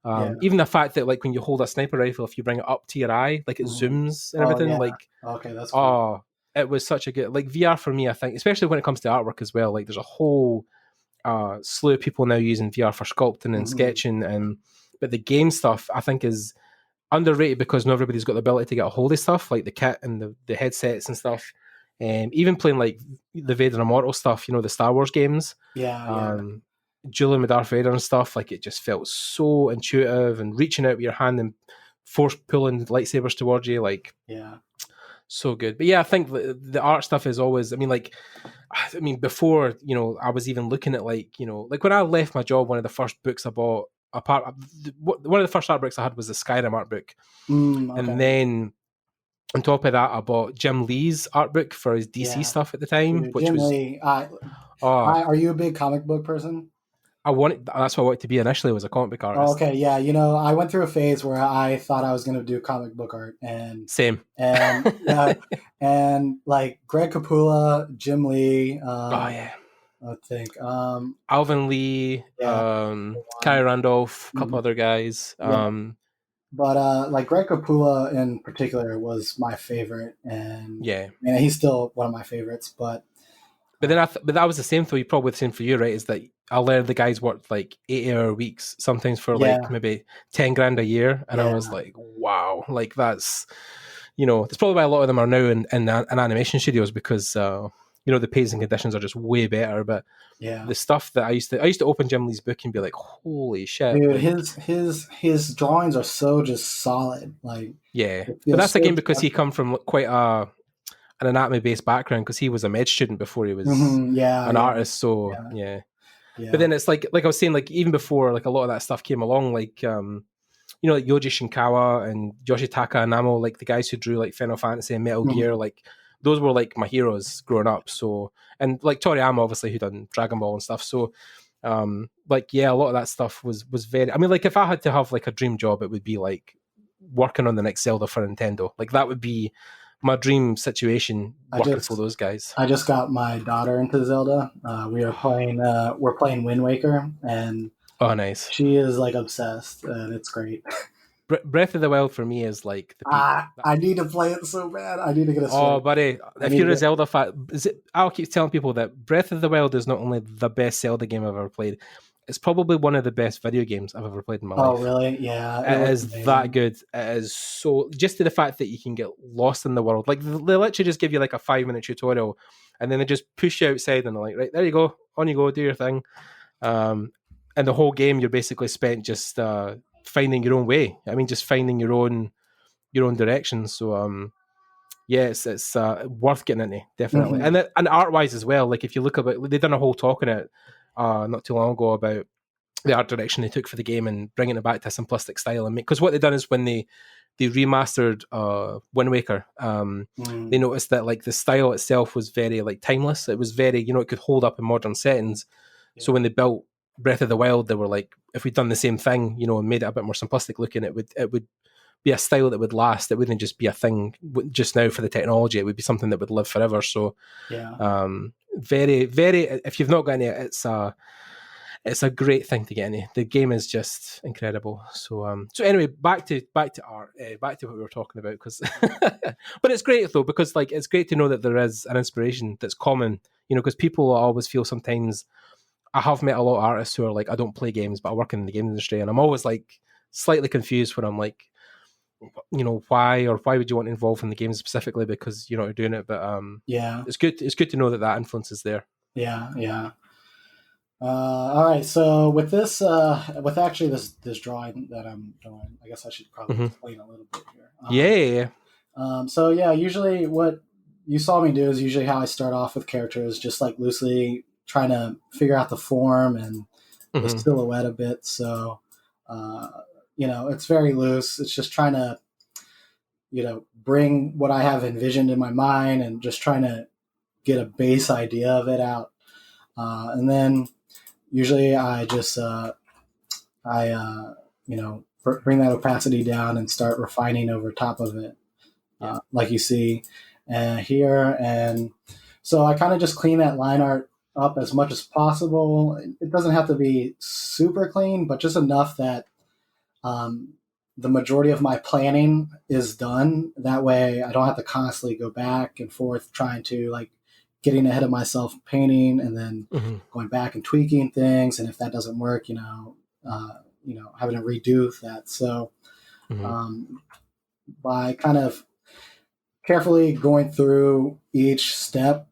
Yeah. even the fact that like when you hold a sniper rifle, if you bring it up to your eye, like it Hmm. zooms and Oh everything, yeah. like Okay, that's cool. oh, it was such a good like VR for me. I think, especially when it comes to artwork as well. Like there's a whole slew of people now using VR for sculpting and Hmm. sketching, and but the game stuff I think is underrated because not everybody's got the ability to get a hold of stuff like the kit and the headsets and stuff. Even playing like the Vader Immortal stuff, the Star Wars games, Yeah, yeah, um, dueling with Darth Vader and stuff, like it just felt so intuitive and reaching out with your hand and force pulling lightsabers towards you, like yeah. so good. But yeah, I think the art stuff is always, before, I was even looking at like when I left my job, one of the first books I bought, one of the first art books I had was the Skyrim art book. Okay. And then on top of that, I bought Jim Lee's art book for his DC Yeah, stuff at the time, dude, which Jim was, Lee. oh, Are you a big comic book person? that's what I wanted to be initially, was a comic book Oh, artist. okay, yeah. I went through a phase where I thought I was going to do comic book art, Same. and uh, and like Greg Capullo, Jim Lee. Oh yeah. I think. Alvin Lee, Yeah. Kyle Randolph, a couple Mhm. other guys. Yeah. But like Greg Capullo in particular was my favorite, and Yeah. he's still one of my favorites. But then but that was the same for you, probably the same for you, right? Is that I learned the guys worked like 8-hour weeks, sometimes for like yeah, maybe 10 grand a year. And I yeah, was like, wow, like that's, that's probably why a lot of them are now in animation studios because, the pays and conditions are just way better. But yeah. the stuff that I used to open Jim Lee's book and be like, holy shit. Dude, Like, his drawings are so just solid. Like yeah. it But feels that's so again because he come from quite an anatomy based background because he was a med student before he was Yeah, an yeah, artist. So yeah, yeah. But yeah. then it's like I was saying, like even before like a lot of that stuff came along, like like Yoji Shinkawa and Yoshitaka Anamo, like the guys who drew like Final Fantasy and Metal Gear, like those were like my heroes growing up. So and like Toriyama obviously who done Dragon Ball and stuff. So like yeah, a lot of that stuff was very. I mean, like if I had to have like a dream job, it would be like working on the next Zelda for Nintendo. Like that would be my dream situation I working for just those guys. I just got my daughter into Zelda. We're playing Wind Waker, and Oh, nice. she is like obsessed, and it's great. Breath of the Wild for me is like the peak. I need to play it so bad. I need to get a Oh, Switch. buddy, I if need to you're a get. Zelda fan, I'll keep telling people that Breath of the Wild is not only the best Zelda game I've ever played, it's probably one of the best video games I've ever played in my Oh, life. really? Yeah, it It looks is that amazing. good. It is so just to the fact that you can get lost in the world. Like they literally just give you like a 5-minute tutorial, and then they just push you outside and they're like, right there you go, on you go, do your thing. And the whole game you're basically spent just finding your own way. I mean, just finding your own direction. So yeah, it's worth getting into, definitely. Hmm. And art wise as well. Like if you look about, they've done a whole talk on it not too long ago about the art direction they took for the game and bringing it back to a simplistic style. And because what they've done is when they remastered Wind Waker, they noticed that like the style itself was very like timeless. It was very it could hold up in modern settings. Yeah. So when they built Breath of the Wild, they were like, if we'd done the same thing, and made it a bit more simplistic looking, it would be a style that would last. It wouldn't just be a thing just now for the technology. It would be something that would live forever. So, Yeah. very, very. If you've not got any, it's a great thing to get into. The game is just incredible. So anyway, back to art, back to what we were talking about. Because, but it's great though because like it's great to know that there is an inspiration that's common. Because people always feel sometimes. I have met a lot of artists who are like, I don't play games, but I work in the game industry, and I'm always like slightly confused when I'm like, why would you want to involve in the game specifically because you're not doing it? But Yeah. it's good to know that influence is there. Yeah. Yeah. All right. So with with actually this drawing that I'm doing, I guess I should probably explain a little bit here. Yeah. So yeah, usually what you saw me do is usually how I start off with characters, just like loosely trying to figure out the form and the silhouette a bit. So, it's very loose. It's just trying to, bring what I have envisioned in my mind and just trying to get a base idea of it out. And then usually I just, bring that opacity down and start refining over top of it. Like you see here. And so I kind of just clean that line art up as much as possible. It doesn't have to be super clean, but just enough that the majority of my planning is done. That way I don't have to constantly go back and forth trying to like getting ahead of myself painting and then going back and tweaking things. And if that doesn't work, having to redo that. So by kind of carefully going through each step,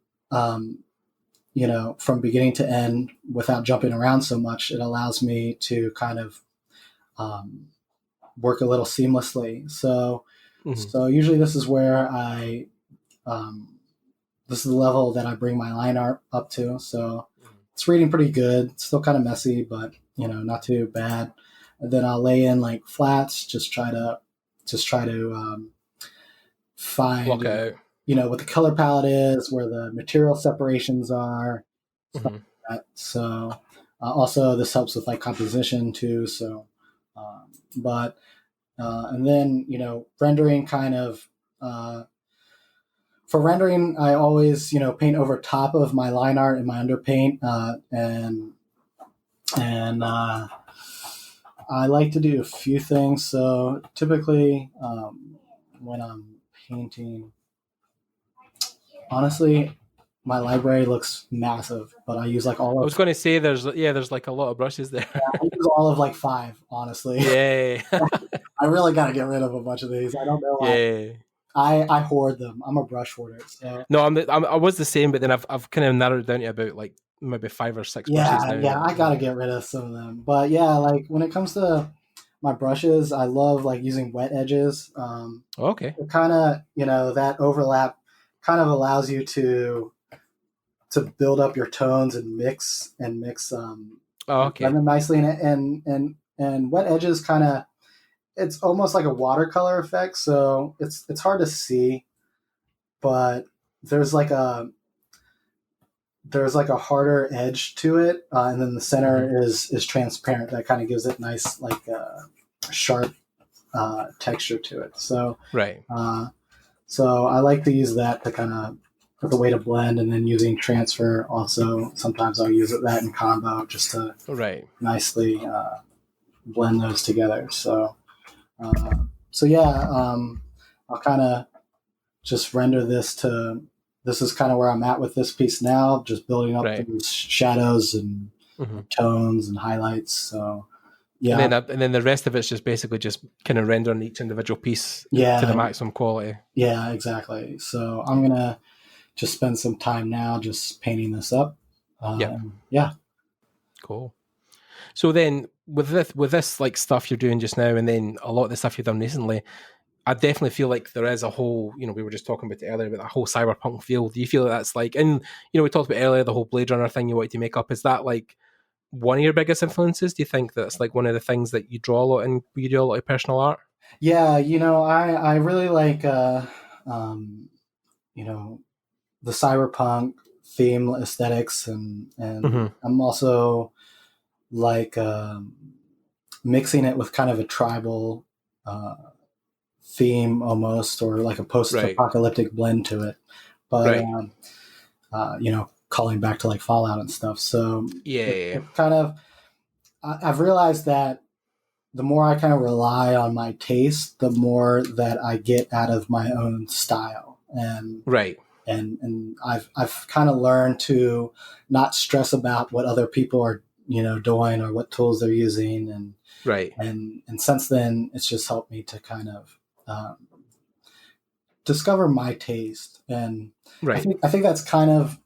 from beginning to end without jumping around so much, it allows me to kind of work a little seamlessly. So usually this is where this is the level that I bring my line art up to. So it's reading pretty good. It's still kind of messy, but not too bad. And then I'll lay in like flats, just try to find what the color palette is, where the material separations are, stuff like that. So also this helps with like composition too. So, and then rendering kind of. For rendering, I always paint over top of my line art and my underpaint, and I like to do a few things. So typically, when I'm painting, honestly, my library looks massive, but I use like all I of was going to say there's like a lot of brushes there. I use all of like 5, honestly. Yay. I really got to get rid of a bunch of these. I don't know why. Yay. I hoard them. I'm a brush hoarder. So No, I was the same, but then I've kind of narrowed it down to about like maybe 5 or 6 brushes now. yeah, I got to get rid of some of them. But yeah, like when it comes to my brushes, I love like using wet edges. Okay. Kind of, that overlap kind of allows you to build up your tones and mix Okay. blend them nicely in it. And wet edges kind of, it's almost like a watercolor effect, so it's hard to see, but there's like a harder edge to it, and then the center is transparent. That kind of gives it nice like sharp texture to it. So Right. so I like to use that to kind of the way to blend, and then using transfer also. Sometimes I'll use that in combo just to nicely blend those together. So yeah, I'll kind of just render this to. This is kind of where I'm at with this piece now, just building up those shadows and tones and highlights. So yeah, and then the rest of it's just basically just kind of rendering each individual piece to the maximum quality. Yeah, exactly. So I'm gonna just spend some time now just painting this up. Yeah. Cool. So then with this like stuff you're doing just now, and then a lot of the stuff you've done recently, I definitely feel like there is a whole, we were just talking about it earlier, about that whole cyberpunk feel. Do you feel that's like, and we talked about earlier, the whole Blade Runner thing you wanted to make up. Is that like one of your biggest influences? Do you think that's like one of the things that you draw a lot in, you do a lot of personal art? Yeah, I really like, the cyberpunk theme aesthetics, and I'm also like mixing it with kind of a tribal theme almost, or like a post-apocalyptic blend to it. But calling back to like Fallout and stuff. So it kind of, I've realized that the more I kind of rely on my taste, the more that I get out of my own style. And and I've kind of learned to not stress about what other people are doing or what tools they're using, and and since then it's just helped me to kind of discover my taste. And I think that's kind of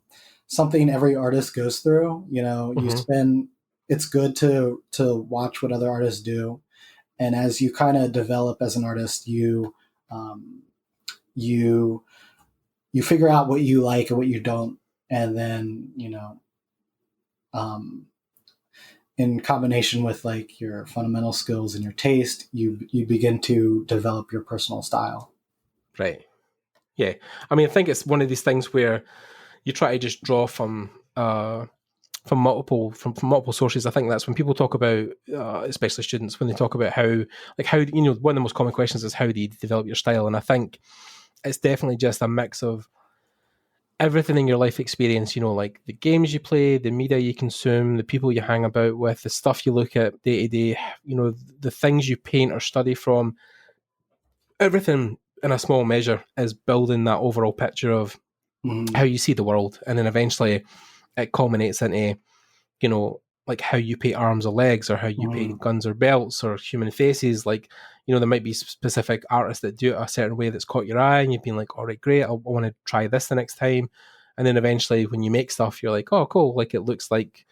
something every artist goes through. You spend, it's good to watch what other artists do, and as you kind of develop as an artist, you figure out what you like and what you don't, and then in combination with like your fundamental skills and your taste, you begin to develop your personal style. Right. Yeah. I mean, I think it's one of these things where you try to just draw from multiple sources. I think that's when people talk about, especially students, when they talk about how one of the most common questions is how do you develop your style, and I think it's definitely just a mix of everything in your life experience, like the games you play, the media you consume, the people you hang about with, the stuff you look at day to day, the things you paint or study from. Everything in a small measure is building that overall picture of how you see the world, and then eventually it culminates into like how you paint arms or legs, or how you paint guns or belts or human faces. Like there might be specific artists that do it a certain way that's caught your eye, and you've been like, all right, great, I want to try this the next time. And then eventually when you make stuff, you're like, oh cool, like it looks like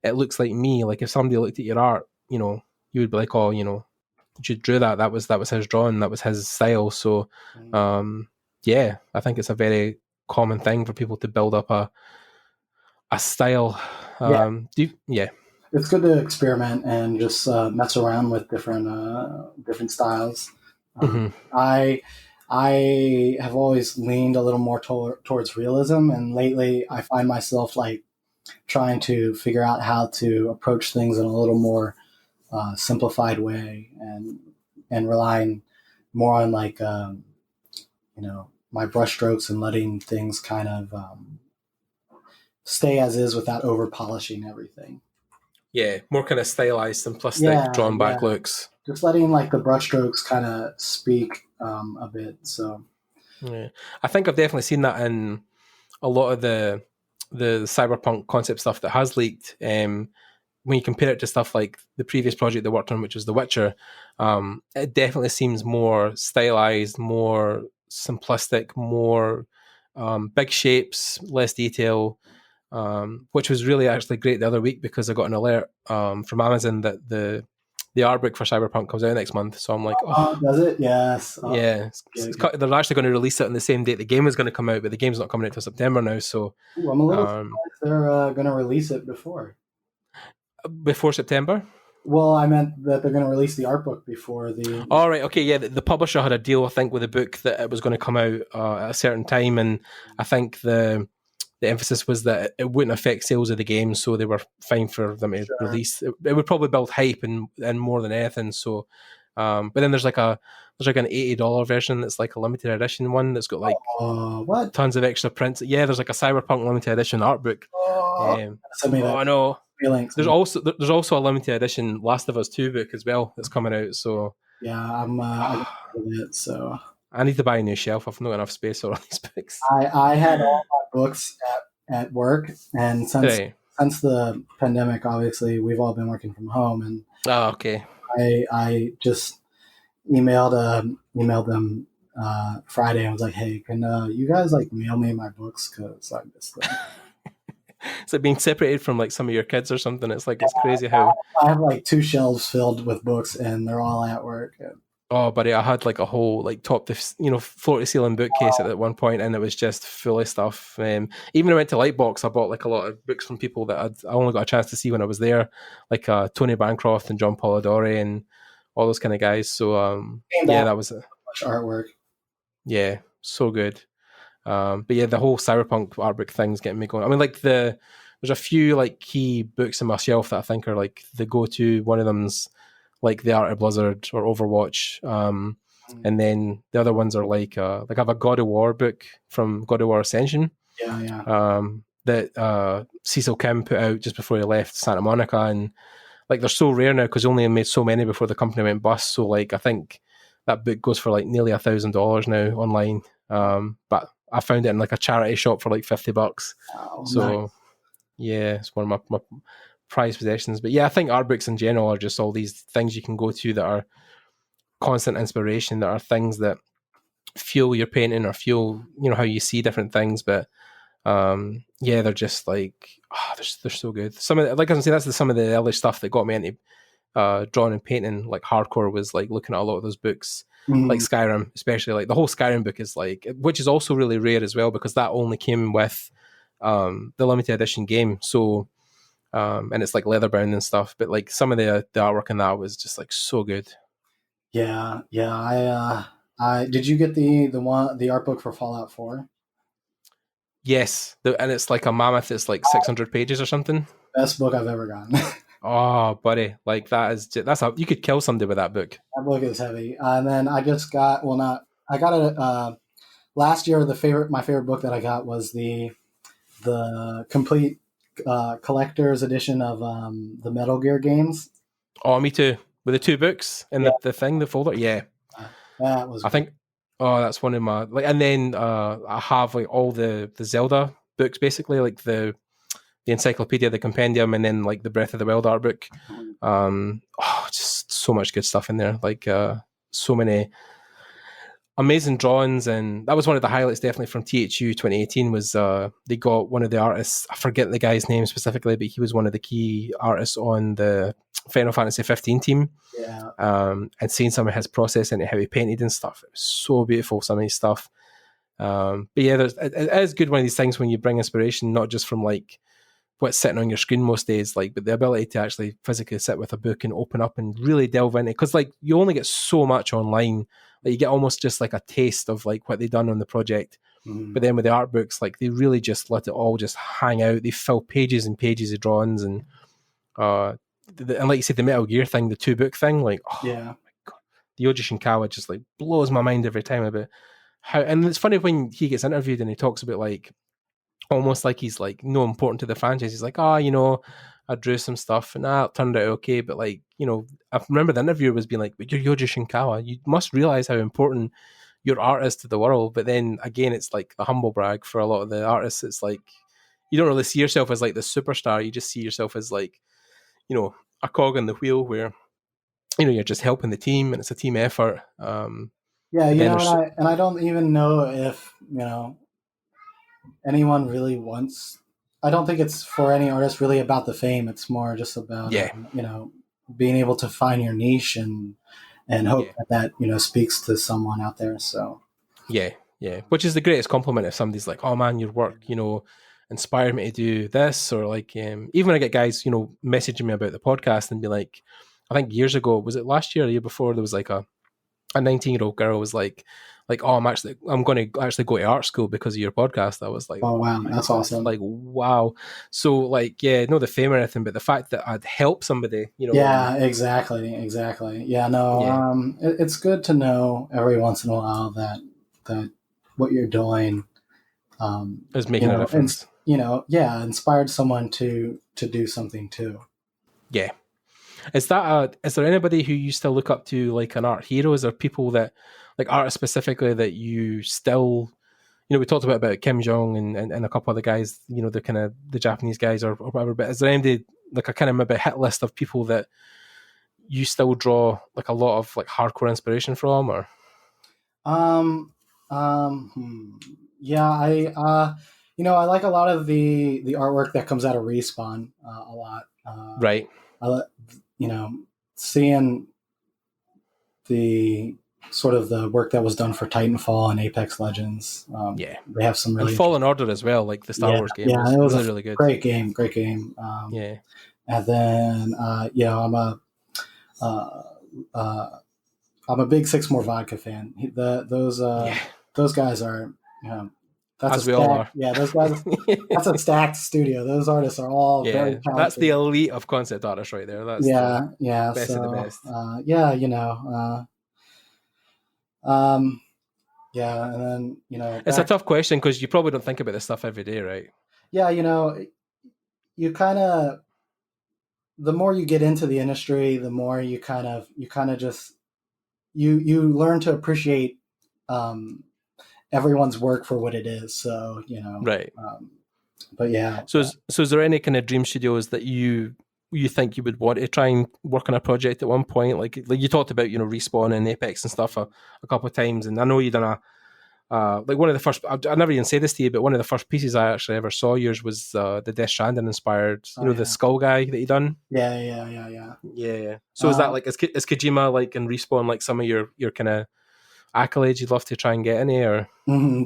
me. Like if somebody looked at your art, you would be like, oh, Jude drew that was his drawing, that was his style. So yeah, I think it's a very common thing for people to build up a style. It's good to experiment and just mess around with different styles. I have always leaned a little more towards realism, and lately I find myself like trying to figure out how to approach things in a little more simplified way, and relying more on like my brushstrokes, and letting things kind of stay as is without over polishing everything. Yeah, more kind of stylized, simplistic, Yeah, drawn back looks. just letting like the brushstrokes kind of speak a bit. So Yeah, I think I've definitely seen that in a lot of the cyberpunk concept stuff that has leaked. When you compare it to stuff like the previous project they worked on, which was The Witcher, it definitely seems more stylized, more simplistic, more big shapes, less detail, which was really actually great the other week because I got an alert from Amazon that the art book for Cyberpunk comes out next month. So I'm like, oh, does it? Yes. yeah. They're actually going to release it on the same date the game is going to come out, but the game's not coming out till September now. So Ooh, I'm a little surprised they're going to release it before. Before September? Well, I meant that they're going to release the art book before the. All right, okay, yeah. The publisher had a deal, I think, with the book that it was going to come out at a certain time, and I think the emphasis was that it wouldn't affect sales of the game, so they were fine for them to release. It would probably build hype and more than anything. So, but then there's like an $80 version that's like a limited edition one that's got like what tons of extra prints. Yeah, there's like a Cyberpunk limited edition art book. I know. There's also a limited edition Last of Us 2 book as well that's coming out. So yeah, I'm it. So I need to buy a new shelf. I've not enough space for all these books. I had all my books at work, and since the pandemic, obviously we've all been working from home, and okay. I just emailed them Friday. I was like, hey, can you guys like mail me my books because I missed them. It's like being separated from like some of your kids or something. It's like, it's crazy how I have like 2 shelves filled with books and they're all at work. Oh, buddy, I had like a whole like top to floor to ceiling bookcase at one point, and it was just full of stuff. Even when I went to Lightbox, I bought like a lot of books from people that I only got a chance to see when I was there, like Tony Bancroft and John Polidori and all those kind of guys. So yeah, that was much artwork. Yeah, so good. But yeah, the whole cyberpunk art book thing's getting me going. I mean, like there's a few like key books on my shelf that I think are like the go-to. One of them's like The Art of Blizzard or Overwatch, and then the other ones are like I have a God of War book from God of War Ascension. That Cecil Kim put out just before he left Santa Monica, and like they're so rare now because he only made so many before the company went bust. So like I think that book goes for like nearly $1,000 now online. But I found it in like a charity shop for like $50. Oh, so nice. Yeah, it's one of my prized possessions. But yeah, I think art books in general are just all these things you can go to that are constant inspiration, that are things that fuel your painting or fuel how you see different things. But yeah, they're just like they're so good. Some of like I was saying, that's some of the early stuff that got me into drawing and painting like hardcore, was like looking at a lot of those books. Like Skyrim, especially like the whole Skyrim book is like, which is also really rare as well because that only came with the limited edition game. So and it's like leather bound and stuff, but like some of the artwork in that was just like so good. Yeah. I did you get the art book for Fallout 4? Yes, and it's like a mammoth. It's like 600 pages or something. Best book I've ever gotten. Oh, buddy, like you could kill somebody with that book. That book is heavy. And then I just got I got it last year. My favorite book that I got was the complete collector's edition of the Metal Gear games. Oh, me too. With the 2 books in the thing, the folder. Yeah, that was. I think. Oh, that's one of my like. And then I have like all the Zelda books, basically like the encyclopedia, the compendium, and then like the Breath of the Wild art book. Just so much good stuff in there. Like so many amazing drawings, and that was one of the highlights definitely from THU 2018 was they got one of the artists, I forget the guy's name specifically, but he was one of the key artists on the Final Fantasy 15 team. Yeah. And seeing some of his process and how he painted and stuff, it was so beautiful, some of his stuff. But yeah, it is good, one of these things when you bring inspiration not just from like what's sitting on your screen most days, like, but the ability to actually physically sit with a book and open up and really delve into it, because like you only get so much online. Like you get almost just like a taste of like what they've done on the project. But then with the art books, like they really just let it all just hang out. They fill pages and pages of drawings, and like you said, the Metal Gear thing, the 2 book thing, like yeah, my God, the Yoji Shinkawa just like blows my mind every time about how. And it's funny when he gets interviewed and he talks about like almost like he's like no important to the franchise. He's like, oh, you know, I drew some stuff and it turned out okay. But like, you know, I remember the interviewer was being like, but you're Yoji Shinkawa. You must realize how important your art is to the world. But then again, it's like the humble brag for a lot of the artists. It's like, you don't really see yourself as like the superstar. You just see yourself as like, you know, a cog in the wheel where, you know, you're just helping the team and it's a team effort. Yeah, But you then know, there's, and I don't even know if, you know, anyone really wants. I don't think it's for any artist really about the fame. It's more just about, yeah, you know, being able to find your niche and hope yeah. that, you know, speaks to someone out there. So, Yeah, yeah. Which is the greatest compliment if somebody's like, "Oh man, your work, you know, inspired me to do this," or like, even when I get guys, you know, messaging me about the podcast and be like, I think years ago, was it last year or the year before? There was like a 19-year-old girl was like, "Oh, I'm going to actually go to art school because of your podcast." I was like, oh "Oh wow, my that's god!" awesome. Like, wow. So like, yeah, no, the fame or anything, but the fact that I'd help somebody, you know, and Yeah, exactly, exactly. Yeah, no, yeah, it's good to know every once in a while that what you're doing, is you making a know, and difference. you know, yeah, inspired someone to do something too. Yeah. Is there anybody who you still look up to like an art hero? Is there people that like artists specifically that you still, you know, we talked about Kim Jong and a couple other guys, you know, the kind of the Japanese guys or whatever, but is there anybody like a kind of maybe hit list of people that you still draw like a lot of like hardcore inspiration from or Um, yeah, you know, I like a lot of the artwork that comes out of Respawn a lot. right? You know, seeing the sort of the work that was done for Titanfall and Apex Legends. Yeah. They have some And really Fallen interesting. Order as well, like the Star Yeah, Wars game yeah, was it was a really, really good. great game, great game. Yeah. And then, you know, uh, uh, I'm a big Six More Vodka fan. Yeah. Those guys are, you know, that's a As we all stack. are. Yeah, those guys. That's a stacked studio. Those artists are all very Yeah. That's the talented. elite of concept artists right there. That's the Yeah, yeah. best of the So, best. yeah, you know, um, yeah, and then you know, It's a back. tough question because you probably don't think about this stuff every day, right? Yeah, you know, you kind of the more you get into the industry, the more you kind of just you learn to appreciate um, everyone's work for what it is. So you know, Right. but yeah, So is there any kind of dream studios that you think you would want to try and work on a project at one point? Like you talked about, you know, Respawn and Apex and stuff a couple of times, and I know you done a like one of the first. I never even say this to you, but one of the first pieces I actually ever saw yours was the Death Stranding inspired. You oh know, the yeah, skull guy that you done. yeah. Yeah. So is that Um, like is Kojima like and Respawn like some of your kind of accolades you'd love to try and get any or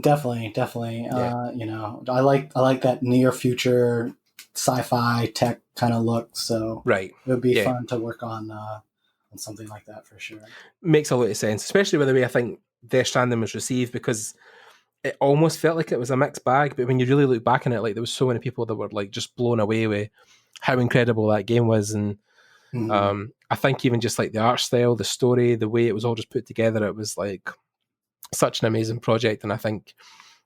definitely, definitely. yeah You know, I like that near future sci-fi tech kind of look. So right it would be yeah fun to work on something like that for sure. makes a lot of sense, especially with the way I think Death Stranding was received because it almost felt like it was a mixed bag. But when you really look back on it, like there was so many people that were like just blown away with how incredible that game was, and Mhm. I think even just like the art style, the story, the way it was all just put together, it was like such an amazing project. And I think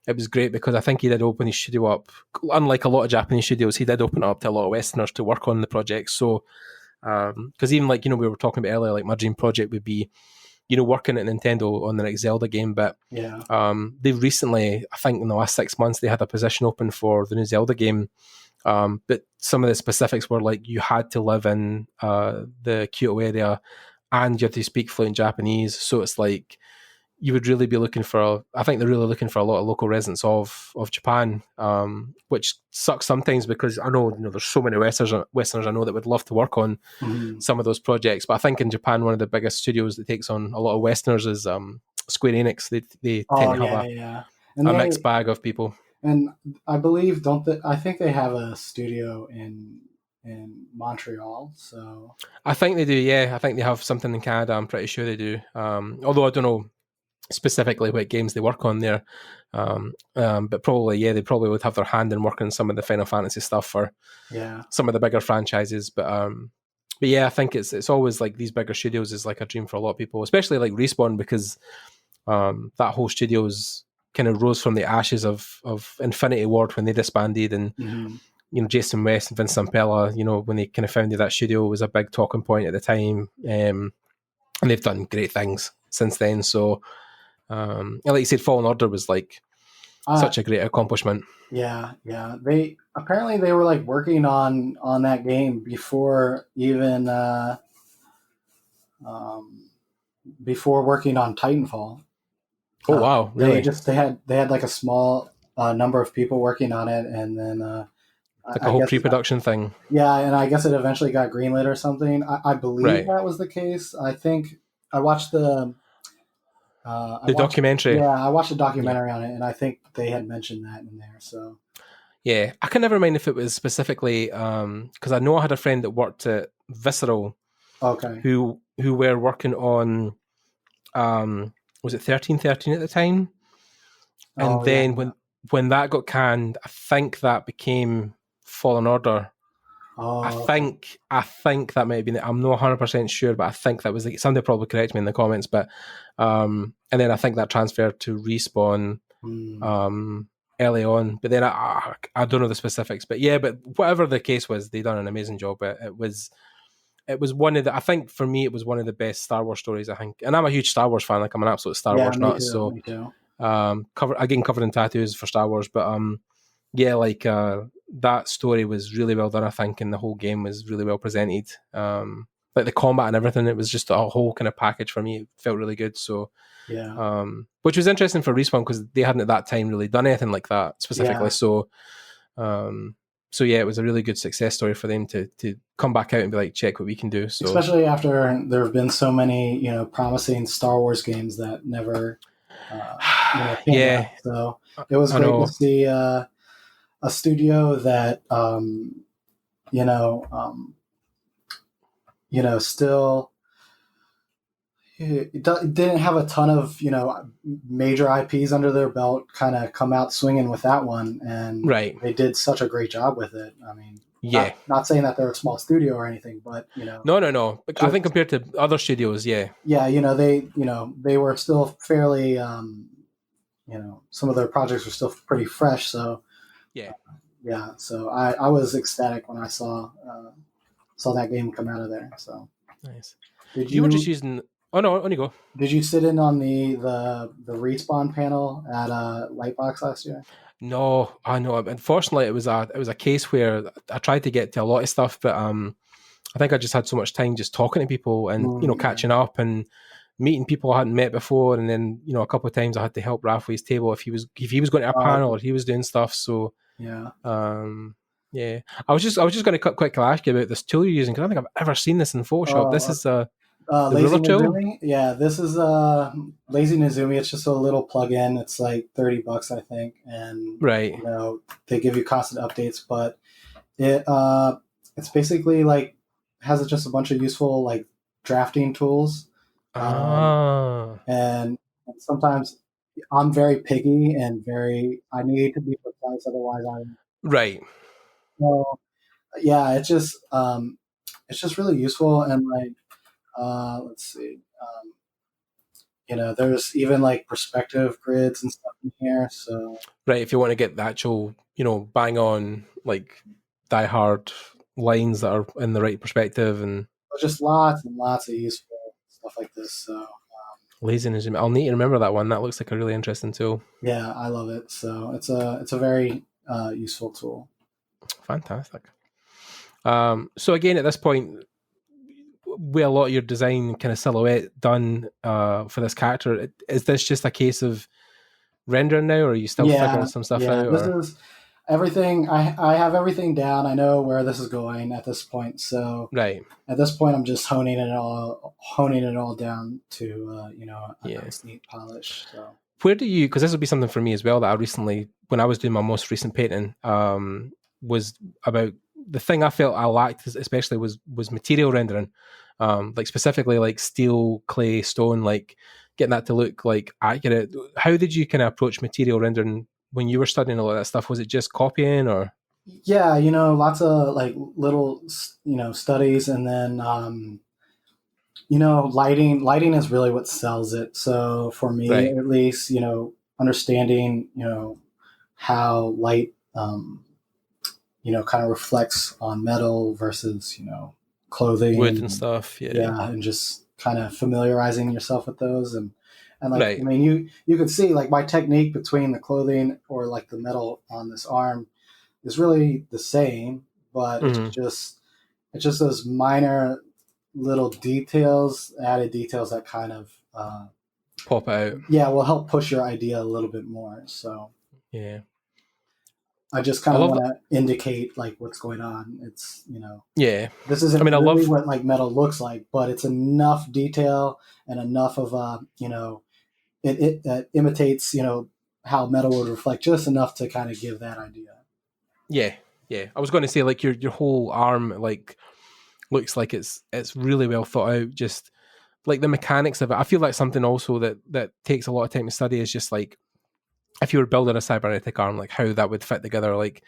it was great because I think he did open his studio up. Unlike a lot of Japanese studios, he did open it up to a lot of Westerners to work on the project. So, because even like, you know, we were talking about earlier, like my dream project would be, you know, working at Nintendo on the next Zelda game. But Yeah. they recently, I think in the last 6 months, they had a position open for the new Zelda game. But some of the specifics were like you had to live in the Kyoto area and you had to speak fluent Japanese. So it's like you would really be looking for. I think they're really looking for a lot of local residents of Japan, which sucks sometimes because I know, you know, there's so many Westerners I know that would love to work on Mhm. some of those projects. But I think in Japan, one of the biggest studios that takes on a lot of Westerners is Square Enix. They tend Oh to have yeah, yeah. And a they mixed bag of people. and I believe don't they, I think they have a studio in Montreal. So I think they do. Yeah, I think they have something in Canada. I'm pretty sure they do. Although I don't know specifically what games they work on there. But probably, yeah, they probably would have their hand in working on some of the Final Fantasy stuff for yeah. some of the bigger franchises. But yeah, I think it's always like these bigger studios is like a dream for a lot of people, especially like Respawn because that whole studio's kind of rose from the ashes of Infinity Ward when they disbanded, and Jason West and Vince Zampella, when they kind of founded that studio, was a big talking point at the time, and they've done great things since then. So, and like you said, Fallen Order was like such a great accomplishment. Yeah. They were like working on that game before even before working on Titanfall. Oh wow! Really? They had like a small number of people working on it, and then like a whole pre-production thing. Yeah, and I guess it eventually got greenlit or something. I believe that was the case. I think I watched the documentary. Yeah, I watched a documentary on it, and I think they had mentioned that in there. So yeah, I can never mind if it was specifically because I know I had a friend that worked at Visceral. Okay. Who were working on was it 1313 at the time? And then when that got canned, I think that became Fallen Order. Oh, I think that might have been it. I'm not 100% sure, but I think that was somebody probably correct me in the comments. But and then I think that transferred to Respawn early on. But then I don't know the specifics. But yeah, but whatever the case was, they done an amazing job. It was one of the, I think for me, it was one of the best Star Wars stories, I think. And I'm a huge Star Wars fan. Like, I'm an absolute Star Wars nut. So, me too. Covered in tattoos for Star Wars. But yeah, like that story was really well done, I think. And the whole game was really well presented. Like the combat and everything, it was just a whole kind of package for me. It felt really good. So, yeah. Which was interesting for Respawn because they hadn't at that time really done anything like that specifically. Yeah. So yeah, it was a really good success story for them to come back out and be like, check what we can do. So especially after there have been so many, promising Star Wars games that never, came out. So it was great to see a studio that, still it didn't have a ton of major IPs under their belt, kind of come out swinging with that one, and they did such a great job with it. I mean, not saying that they're a small studio or anything, but no. I think compared to other studios, they were still fairly, some of their projects were still pretty fresh. So so I was ecstatic when I saw that game come out of there. So nice. You were just using. Oh no, on you go. Did you sit in on the Respawn panel at Lightbox last year? No, I know. Unfortunately, it was a case where I tried to get to a lot of stuff, but I think I just had so much time just talking to people and catching up and meeting people I hadn't met before, and then a couple of times I had to help Rafway's table if he was going to a panel or he was doing stuff. So yeah. Yeah, I was just going to quickly ask you about this tool you're using because I don't think I've ever seen this in Photoshop. This is Lazy Nezumi. Yeah, this is Lazy Nezumi. It's just a little plug-in. It's like $30, I think, and they give you constant updates. But it's basically like has just a bunch of useful like drafting tools. And sometimes I'm very picky and I need to be precise, otherwise I'm So yeah, it's just really useful and like. Let's see. There's even like perspective grids and stuff in here. So if you want to get the actual, bang on like die-hard lines that are in the right perspective, and just lots and lots of useful stuff like this. So Lazy Nezumi. I'll need to remember that one. That looks like a really interesting tool. Yeah, I love it. So it's a very useful tool. Fantastic. So again, at this point, with a lot of your design kind of silhouette done for this character, is this just a case of rendering now, or are you still figuring some stuff out? This is everything. I have everything down. I know where this is going at this point. So at this point, I'm just honing it all down to a nice neat polish. So where do you? Because this would be something for me as well that I recently, when I was doing my most recent painting, was about the thing I felt I lacked, especially was material rendering. Like specifically like steel, clay, stone, like getting that to look like accurate. How did you kind of approach material rendering when you were studying all of that stuff? Was it just copying or? Yeah, lots of like little, studies, and then, lighting is really what sells it. So for me, at least, understanding, how light, kind of reflects on metal versus, clothing, wood and stuff. Yeah. and just kind of familiarizing yourself with those. And like, Right. I mean, you could see like my technique between the clothing or like the metal on this arm is really the same, but it's just those minor little details, added details that kind of pop out. will help push your idea a little bit more. So Yeah, I just kind of want to indicate like what's going on. It's yeah. this isn't I really love what like metal looks like, but it's enough detail and enough of it imitates how metal would reflect just enough to kind of give that idea. Yeah. I was going to say like your whole arm like looks like it's really well thought out. Just like the mechanics of it, I feel like something also that takes a lot of time to study is just like if you were building a cybernetic arm, like how that would fit together, like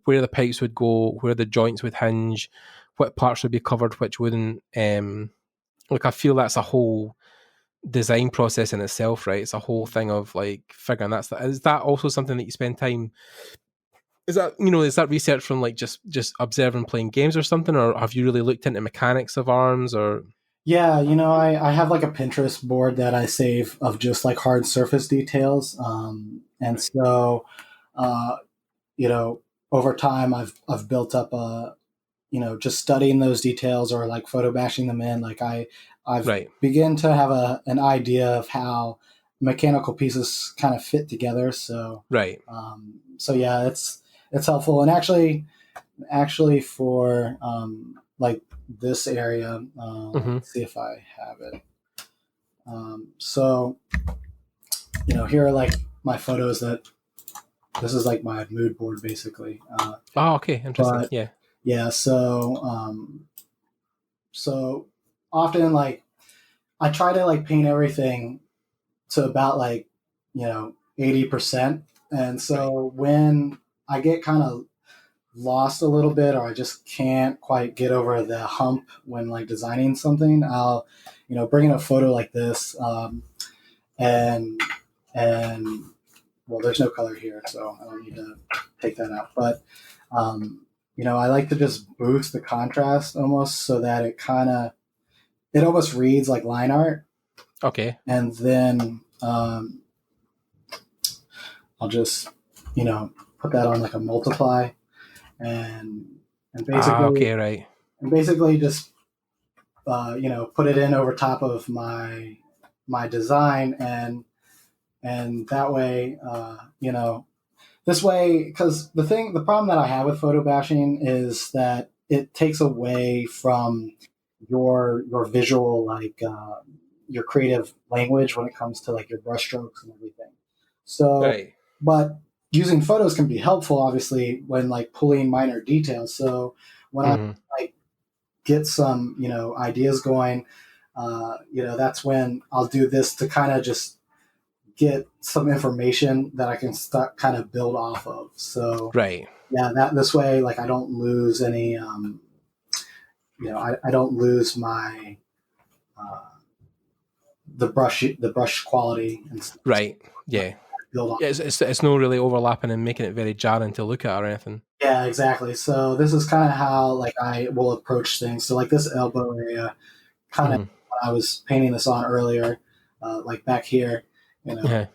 where the pipes would go, where the joints would hinge, what parts would be covered, which wouldn't. Like I feel that's a whole design process in itself, right? It's a whole thing of like figuring that's that. Is that also something that you spend time? Is that research from like just observing playing games or something, or have you really looked into mechanics of arms or? Yeah, I have like a Pinterest board that I save of just like hard surface details. And so, uh, over time I've built up just studying those details or like photo bashing them in. Like I've begun to have an idea of how mechanical pieces kind of fit together. So, so yeah, it's helpful. And actually for, like this area, let's see if I have it. So, here are like my photos this is like my mood board basically. Okay. Interesting. Yeah. So often like I try to like paint everything to about like, 80%. And so when I get kind of lost a little bit or I just can't quite get over the hump when like designing something, I'll bring in a photo like this, and well, there's no color here, so I don't need to take that out, but I like to just boost the contrast almost so that it almost reads like line art. Okay. And then I'll just put that on like a multiply and basically and basically just put it in over top of my design, and that way this way, because the problem that I have with photo bashing is that it takes away from your visual like your creative language when it comes to like your brushstrokes and everything. So but using photos can be helpful, obviously, when like pulling minor details. So when I like get some, ideas going, that's when I'll do this to kind of just get some information that I can start kind of build off of. So that this way, like I don't lose any, I don't lose my the brush quality and stuff. It's no really overlapping and making it very jarring to look at or anything. Yeah, exactly. So this is kind of how like I will approach things. So like this elbow area, kind of when I was painting this on earlier, like back here, it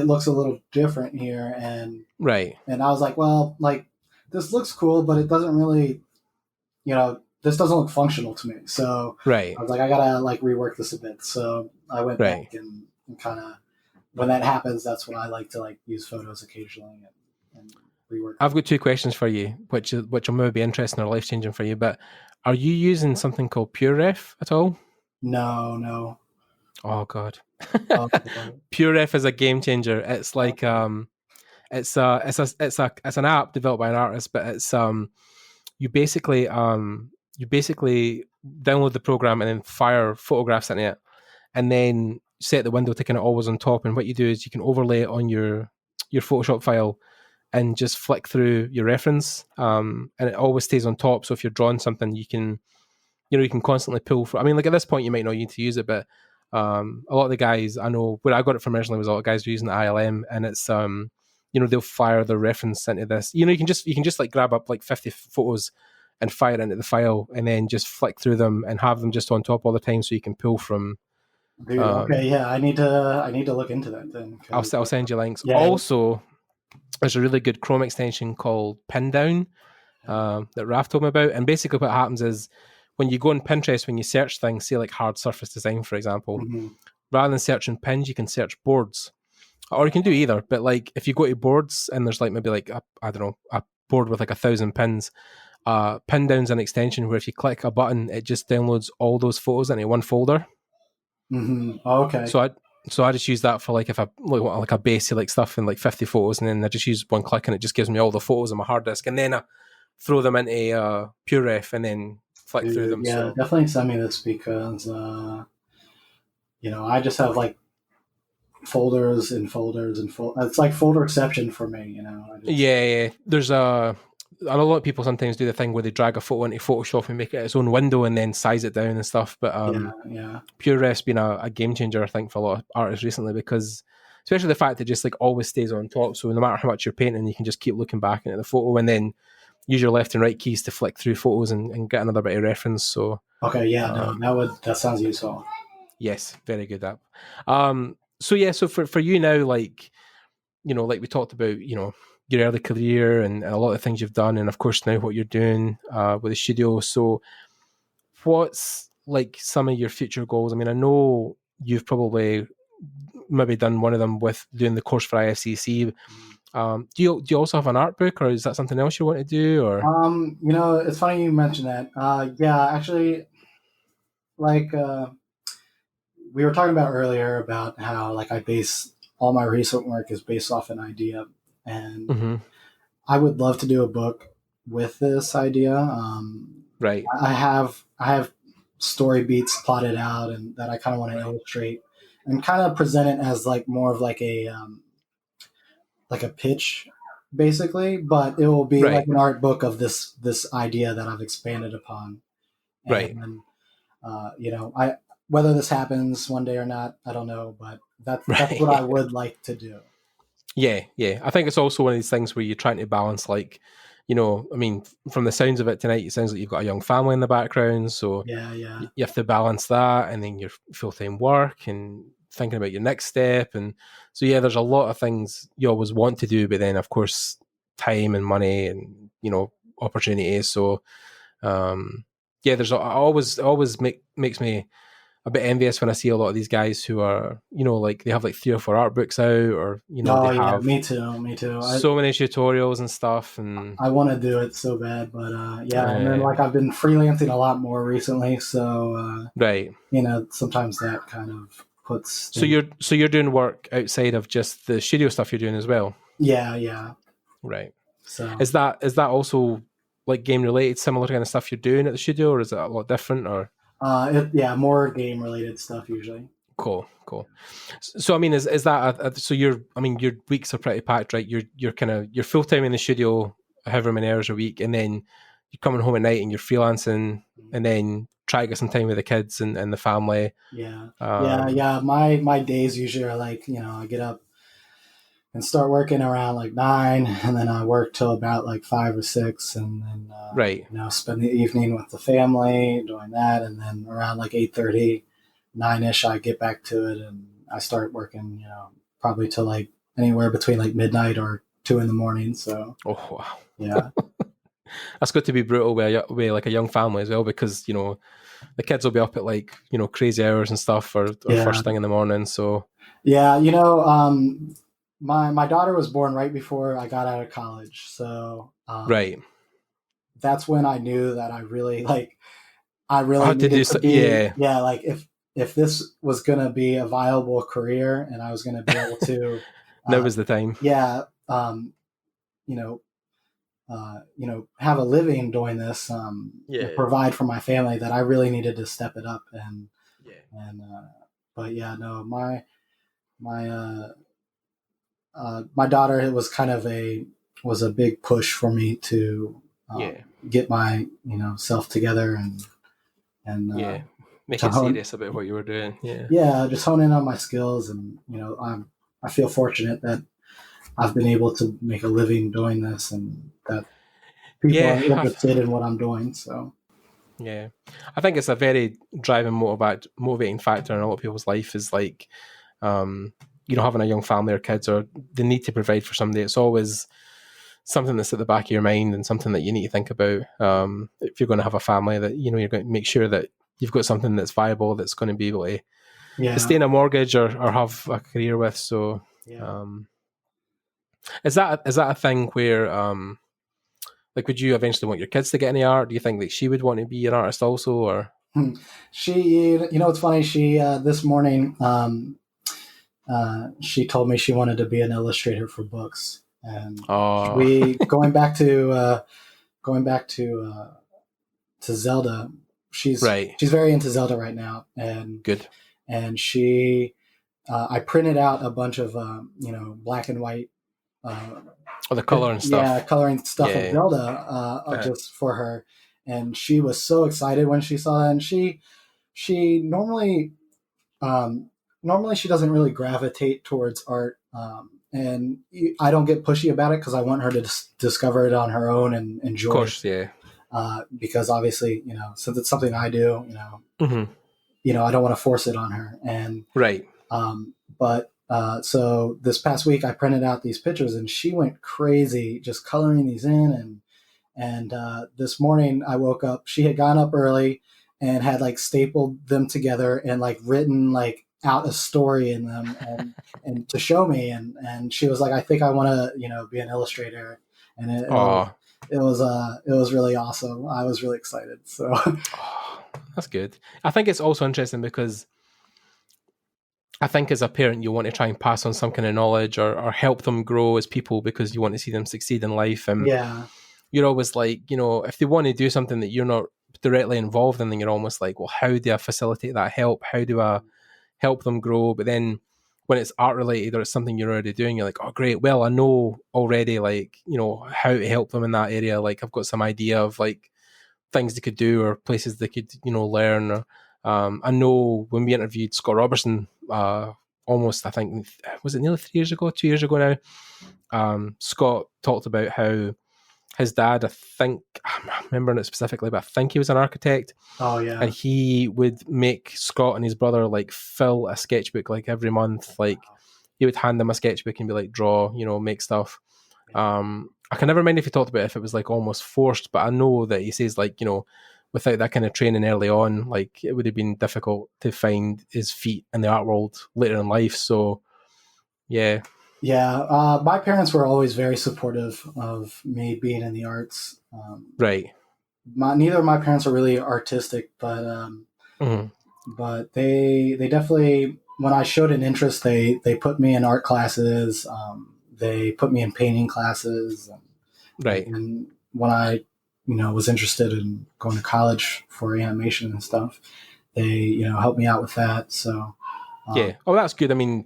looks a little different here, and I was like, well, like this looks cool, but it doesn't really, this doesn't look functional to me. So I was like, I gotta like rework this a bit. So I went back and kind of, when that happens, that's when I like to like use photos occasionally and rework. I've got two questions for you, which will maybe be interesting or life changing for you. But are you using something called PureRef at all? No. Oh God. PureRef is a game changer. It's like it's an app developed by an artist, but it's you basically download the program and then fire photographs into it, and then set the window to kind of always on top. And what you do is you can overlay it on your Photoshop file and just flick through your reference, and it always stays on top. So if you're drawing something, you can constantly pull for. I mean, like at this point, you might not need to use it, but A lot of the guys I know, where I got it from originally was a lot of guys were using the ILM, and it's they'll fire their reference into this. You can just like grab up like 50 photos and fire it into the file, and then just flick through them and have them just on top all the time, so you can pull from. Dude, okay, yeah, I need to look into that then. I'll send you links. Yeah. Also, there's a really good Chrome extension called Pin Down that Raph told me about, and basically what happens is when you go on Pinterest, when you search things, say like hard surface design, for example, rather than searching pins, you can search boards, or you can do either. But like if you go to boards and there's like maybe like a board with like 1,000 pins. Pin Down's an extension where if you click a button, it just downloads all those photos into one folder. Oh, okay. So I just use that for like if I want like a basic like stuff in like 50 photos, and then I just use one click and it just gives me all the photos on my hard disk, and then I throw them into PureRef and then flick through them. Yeah, definitely send me this because I just have like folders and folders and it's like folder exception for me. Yeah. There's a lot of people sometimes do the thing where they drag a photo into Photoshop and make it its own window and then size it down and stuff. But PureRef's been a game changer, I think, for a lot of artists recently, because especially the fact that it just like always stays on top. So no matter how much you're painting, you can just keep looking back into the photo and then use your left and right keys to flick through photos and get another bit of reference. So okay, that sounds useful. Yes, very good app. So for you now, like like we talked about, your early career and a lot of things you've done, and of course now what you're doing with the studio. So what's like some of your future goals? I mean, I know you've probably maybe done one of them with doing the course for IFCC. Do you also have an art book, or is that something else you want to do? Or it's funny you mentioned that. Actually, like we were talking about earlier about how like I base all my recent work is based off an idea. And I would love to do a book with this idea. Right. I have story beats plotted out, and that I kind of want to illustrate and kind of present it as like more of like a pitch, basically. But it will be like an art book of this idea that I've expanded upon. And, I whether this happens one day or not, I don't know, but that's what I would like to do. Yeah. I think it's also one of these things where you're trying to balance, like, I mean, from the sounds of it tonight, it sounds like you've got a young family in the background. So you have to balance that, and then your full-time work and thinking about your next step. And so, there's a lot of things you always want to do, but then of course, time and money and, opportunities. So, there's always makes me a bit envious when I see a lot of these guys who are, like they have like 3 or 4 art books out, or they have me too. So many tutorials and stuff, and I want to do it so bad, but and then like I've been freelancing a lot more recently, so sometimes that kind of puts. So you're doing work outside of just the studio stuff you're doing as well. Yeah. Right. So is that also like game related, similar kind of stuff you're doing at the studio, or is it a lot different? Or more game related stuff usually. Cool. So I mean, is that so? Your weeks are pretty packed, right? You're full time in the studio, however many hours a week, and then you're coming home at night and you're freelancing, and then try to get some time with the kids and the family. My days usually are like I get up and start working around like 9, and then I work till about like 5 or 6, and then spend the evening with the family doing that, and then around like 8:30, 9ish, I get back to it, and I start working, probably till like anywhere between like midnight or 2 in the morning. So wow, yeah, that's got to be brutal with like a young family as well, because the kids will be up at like crazy hours and stuff, or first thing in the morning. So My daughter was born right before I got out of college, so that's when I knew that I really needed to be like if this was gonna be a viable career and I was gonna be able to now was the time. Have a living doing this, provide for my family, that I really needed to step it up, my daughter, it was kind of was a big push for me to get my self together and Make to it hone. serious about what you were doing. Yeah. Yeah, just hone in on my skills, and I feel fortunate that I've been able to make a living doing this, and that people Yeah. are interested in what I'm doing. So Yeah. I think it's a very driving motivating factor in a lot of people's life is like, having a young family or kids or the need to provide for somebody. It's always something that's at the back of your mind and something that you need to think about. If you're going to have a family, that you're going to make sure that you've got something that's viable, that's going to be able to yeah, stay in a mortgage or have a career with. So, yeah. is that a thing where like, would you eventually want your kids to get any art? Do you think that she would want to be an artist also, or? She, it's funny. She this morning, she told me she wanted to be an illustrator for books, and Oh, we going back to Zelda. right. She's very into Zelda right now, and Good. she I printed out a bunch of black and white Or the color and stuff. coloring stuff of Yeah. Zelda just for her, and she was so excited when she saw that. And she normally she doesn't really gravitate towards art, and I don't get pushy about it because I want her to discover it on her own and enjoy Of course, it. yeah. Because obviously, since it's something I do, Mm-hmm. I don't want to force it on her. And Right. but so this past week I printed out these pictures, and she went crazy just coloring these in. And this morning I woke up. She had gone up early and had like stapled them together and like written like out a story in them and to show me. And she was like, I think I want to be an illustrator. And it was really awesome. I was really excited. So that's good. I think it's also interesting because I think as a parent, you want to try and pass on some kind of knowledge or help them grow as people because you want to see them succeed in life. And yeah, you're always like, if they want to do something that you're not directly involved in, then you're almost like, well, how do I facilitate that help? How do I help them grow? But then when it's art related or it's something you're already doing, you're like, oh, great. Well, I know already, like, how to help them in that area. Like, I've got some idea of like things they could do or places they could, learn. Or, I know when we interviewed Scott Robertson, almost, I think, was it nearly 2 years ago now? Scott talked about how his dad, I'm remembering it specifically, but I think he was an architect. Oh yeah. And he would make Scott and his brother like fill a sketchbook like every month. Like he would hand them a sketchbook and be like, draw, make stuff. I can never mind if he talked about if it was like almost forced, but I know that he says like, without that kind of training early on, like it would have been difficult to find his feet in the art world later in life. So yeah. Yeah, my parents were always very supportive of me being in the arts. Right. Neither of my parents are really artistic, but but they definitely, when I showed an interest, they put me in art classes. They put me in painting classes. Right. And when I was interested in going to college for animation and stuff, they helped me out with that. So. Yeah. Oh, that's good. I mean,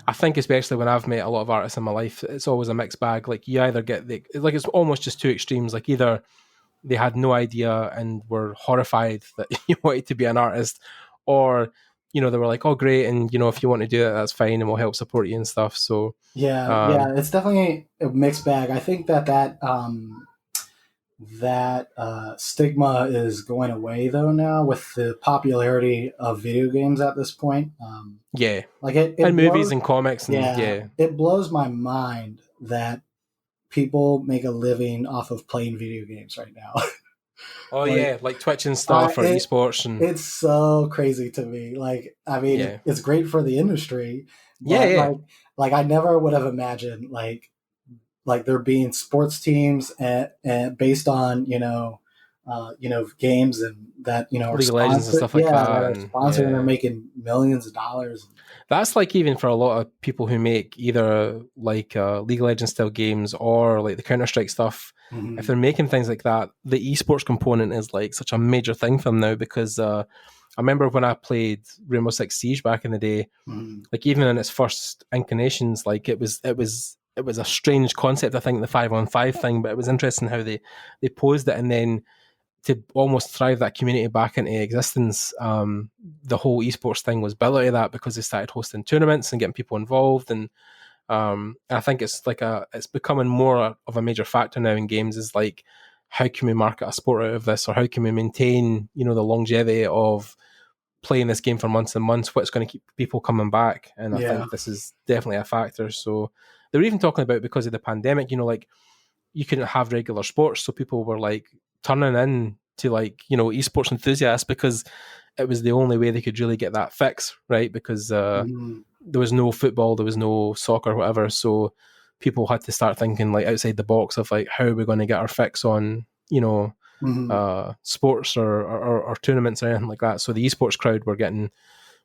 I think especially when I've met a lot of artists in my life, it's always a mixed bag. Like you either get it's almost just two extremes. Like either they had no idea and were horrified that you wanted to be an artist, or they were like, oh great, and if you want to do that, that's fine, and we'll help support you and stuff. So yeah, it's definitely a mixed bag. I think that stigma is going away though now with the popularity of video games at this point. Yeah, like it and blows, movies and comics, and yeah, it blows my mind that people make a living off of playing video games right now. Oh yeah, like Twitch and stuff or esports, and it's so crazy to me. Like, I mean, it's great for the industry. But like I never would have imagined like there being sports teams and based on games and that League of Legends and stuff like that. That are sponsored and they're making millions of dollars. That's like even for a lot of people who make either like League of Legends style games or like the Counter-Strike stuff. Mm-hmm. If they're making things like that, the esports component is like such a major thing for them now because I remember when I played Rainbow Six Siege back in the day, like even in its first incarnations, like it was a strange concept, I think, the 5-on-5 thing, but it was interesting how they posed it, and then to almost thrive that community back into existence, the whole esports thing was built out of that, because they started hosting tournaments and getting people involved. And I think it's becoming more of a major factor now in games, is like, how can we market a sport out of this, or how can we maintain, the longevity of playing this game for months and months? What's going to keep people coming back? And I think this is definitely a factor. So they were even talking about, because of the pandemic, like, you couldn't have regular sports, so people were like turning in to, like, esports enthusiasts, because it was the only way they could really get that fix, right? Because there was no football, there was no soccer, whatever. So people had to start thinking, like, outside the box of, like, how are we going to get our fix on, sports or tournaments or anything like that. So the esports crowd were getting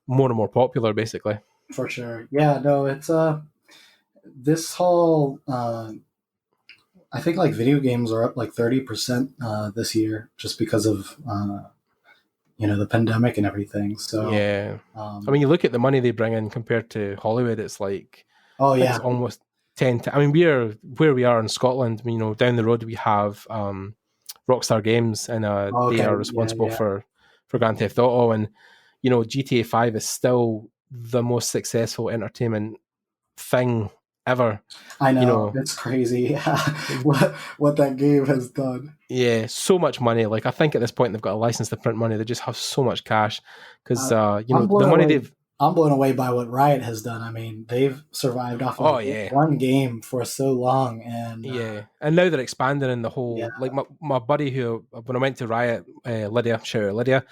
more and more popular, basically. For sure. Yeah, no, it's this whole I think, like, video games are up like 30% this year, just because of the pandemic and everything. So yeah, I mean, you look at the money they bring in compared to Hollywood, it's like, it's almost 10 I mean, we're where we are in Scotland, down the road we have Rockstar Games, and they are responsible for Grand Theft Auto, and GTA 5 is still the most successful entertainment thing ever. I know, it's crazy what that game has done. Yeah, so much money. Like, I think at this point they've got a license to print money. They just have so much cash, because the money I'm blown away by what Riot has done. I mean, they've survived off of one game for so long, and and now they're expanding in the whole. Like, my buddy, who, when I went to Riot, Lydia, shout out Lydia,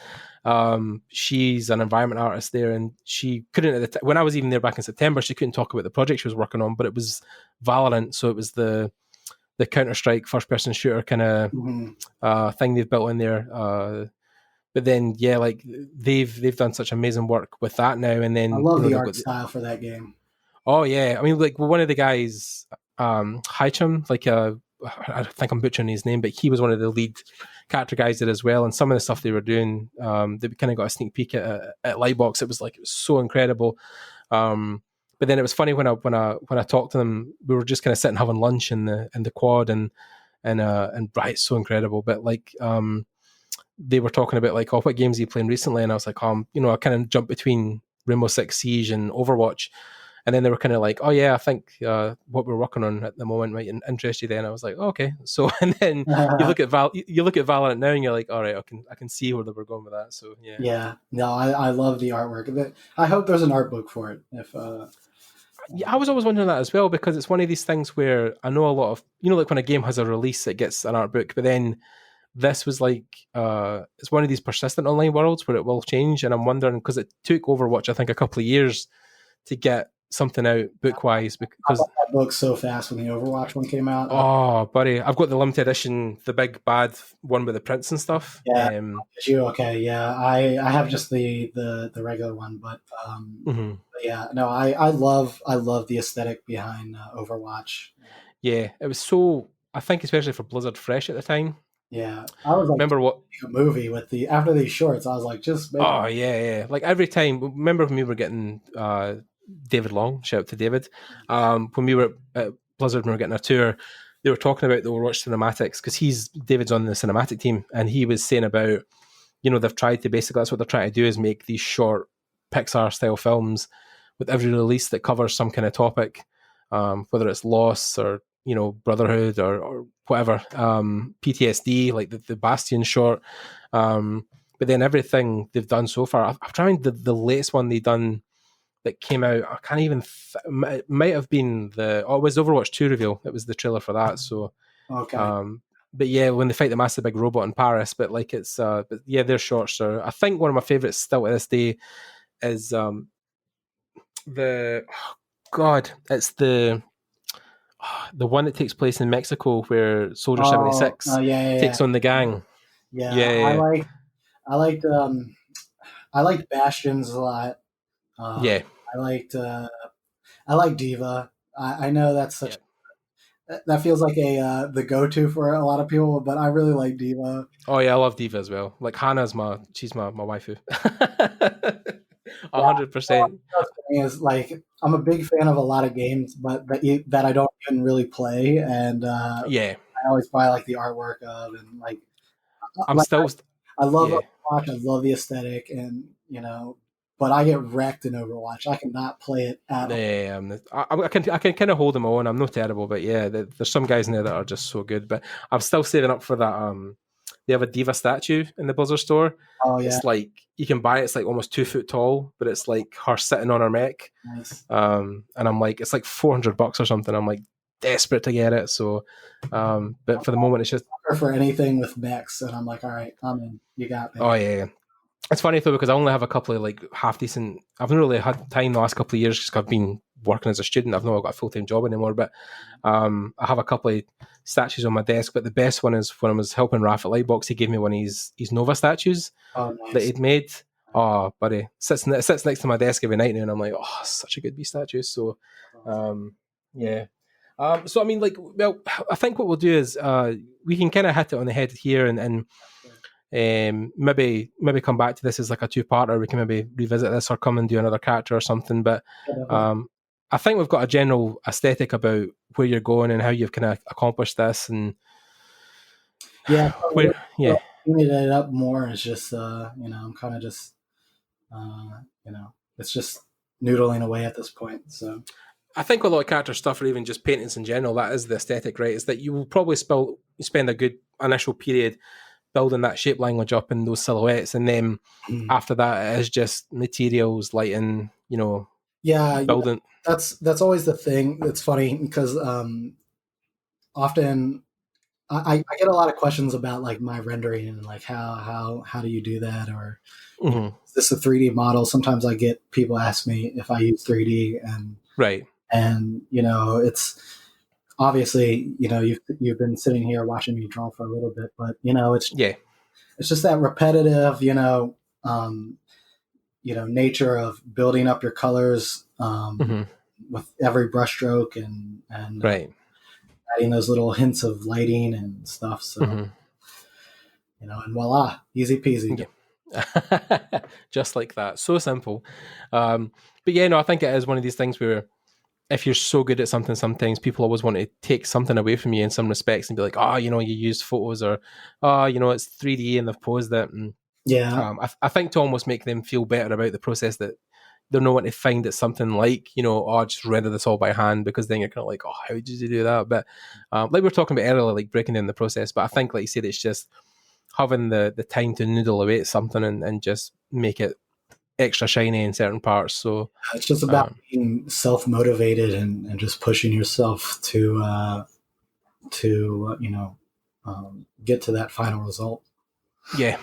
she's an environment artist there, and she couldn't when I was even there back in September, she couldn't talk about the project she was working on, but it was Valorant, so it was the Counter-Strike first-person shooter kind of thing they've built in there. But then, like, they've done such amazing work with that now. And then I love the art style for that game. Oh yeah, I mean, like, one of the guys, Hicham, like, I think I'm butchering his name, but he was one of the lead character guys there as well. And some of the stuff they were doing, they kind of got a sneak peek at Lightbox. It was so incredible. But then it was funny when I talked to them, we were just kind of sitting having lunch in the quad, and Bright, so incredible. But like, they were talking about, like, what games are you playing recently? And I was like, I kind of jumped between Rainbow Six Siege and Overwatch. And then they were kind of like, oh yeah, I think what we're working on at the moment might interest you. Then I was like, okay. So, and then you look at Valorant now, and you're like, all right, I can see where they were going with that. So yeah. Yeah, no, I love the artwork. I hope there's an art book for it. I was always wondering that as well, because it's one of these things where I know a lot of, like, when a game has a release, it gets an art book, but then this was like, it's one of these persistent online worlds where it will change. And I'm wondering, because it took Overwatch, I think, a couple of years to get something out book-wise, because I bought that book so fast when the Overwatch one came out. Oh, buddy, I've got the limited edition, the big bad one with the prints and stuff. Yeah, okay, yeah. I have just the regular one, but yeah, no, I love the aesthetic behind Overwatch. Yeah, it was so, I think, especially for Blizzard Fresh at the time. Yeah, I was like, remember what a movie with after these shorts, I was like, just make yeah. Like, every time, remember when we were getting David Long, shout out to David, when we were at Blizzard and we were getting a tour, they were talking about the Overwatch cinematics, because David's on the cinematic team, and he was saying about, they've tried to, basically, that's what they're trying to do, is make these short Pixar style films with every release that covers some kind of topic, whether it's loss or brotherhood or whatever, PTSD, like the Bastion short, but then everything they've done so far, I've tried the latest one they done that came out, I can't even it might have been it was Overwatch 2 reveal, it was the trailer for that. So okay, but yeah, when they fight the massive big robot in Paris, but like, it's but yeah, their shorts are, I think, one of my favorites still to this day is it's the one that takes place in Mexico, where Soldier 76 takes on the gang. Yeah. I liked Bastions a lot. I like Diva. I know that's such that feels like the go-to for a lot of people, but I really like Diva. Oh yeah, I love Diva as well. Like, Hannah's she's my waifu. 100%. Is, like, I'm a big fan of a lot of games, but that I don't even really play, and I always buy, like, the artwork of, and like, I'm like still, I love yeah. Overwatch. I love the aesthetic, and but I get wrecked in Overwatch. I cannot play it at all. Yeah, I can kind of hold them on. I'm not terrible, but yeah, there's some guys in there that are just so good. But I'm still saving up for that. They have a diva statue in the Blizzard store. Oh yeah, It's like you can buy it. It's like almost 2 foot tall, but it's like her sitting on her mech. nice. And I'm like, it's like $400 or something. I'm like desperate to get it. So, but for the moment, it's just For anything with mechs, and I'm like, all right, I'm in. You got me. oh yeah. It's funny though because I only have a couple of like half decent. I've not really had time the last couple of years because I've been working as a student. I've not got a full time job anymore, but I have a couple of statues on my desk. But the best one is when I was helping Raph at Lightbox. He gave me one of his Nova statues Oh, nice. that he'd made. Oh, buddy, it sits next to my desk every night now, and I'm like, oh, such a good wee statue. So, yeah. So I mean, like, well, I think what we'll do is we can kind of hit it on the head here, and maybe come back to this as like a two-parter. We can maybe revisit this or come and do another character or something. But I think we've got a general aesthetic about where you're going and how you've kind of accomplished this, and yeah, yeah. Cleaning it up more is just I'm kind of just it's just noodling away at this point. So I think a lot of character stuff, or even just paintings in general, that is the aesthetic, right? Is that you will probably spend a good initial period building that shape language up in those silhouettes, and then after that it is just materials, lighting, building. That's always the thing. It's funny because often I get a lot of questions about like my rendering and like how do you do that, or is this a 3D model? Sometimes I get people ask me if I use 3D, and right, and it's obviously you've been sitting here watching me draw for a little bit, but it's just that repetitive nature of building up your colors with every brushstroke and right, adding those little hints of lighting and stuff. So and voila, easy peasy. Yeah. Just like that, so simple. But yeah, no, I think it is one of these things where if you're so good at something, sometimes people always want to take something away from you in some respects and be like, you use photos, or it's 3D and they've posed it. And yeah, I think to almost make them feel better about the process, that they're not wanting to find it something like, just render this all by hand, because then you're kind of like, how did you do that? But like we were talking about earlier, like breaking down the process. But I think, like you said, it's just having the time to noodle away at something and just make it extra shiny in certain parts. So it's just about being self-motivated and just pushing yourself to get to that final result. Yeah,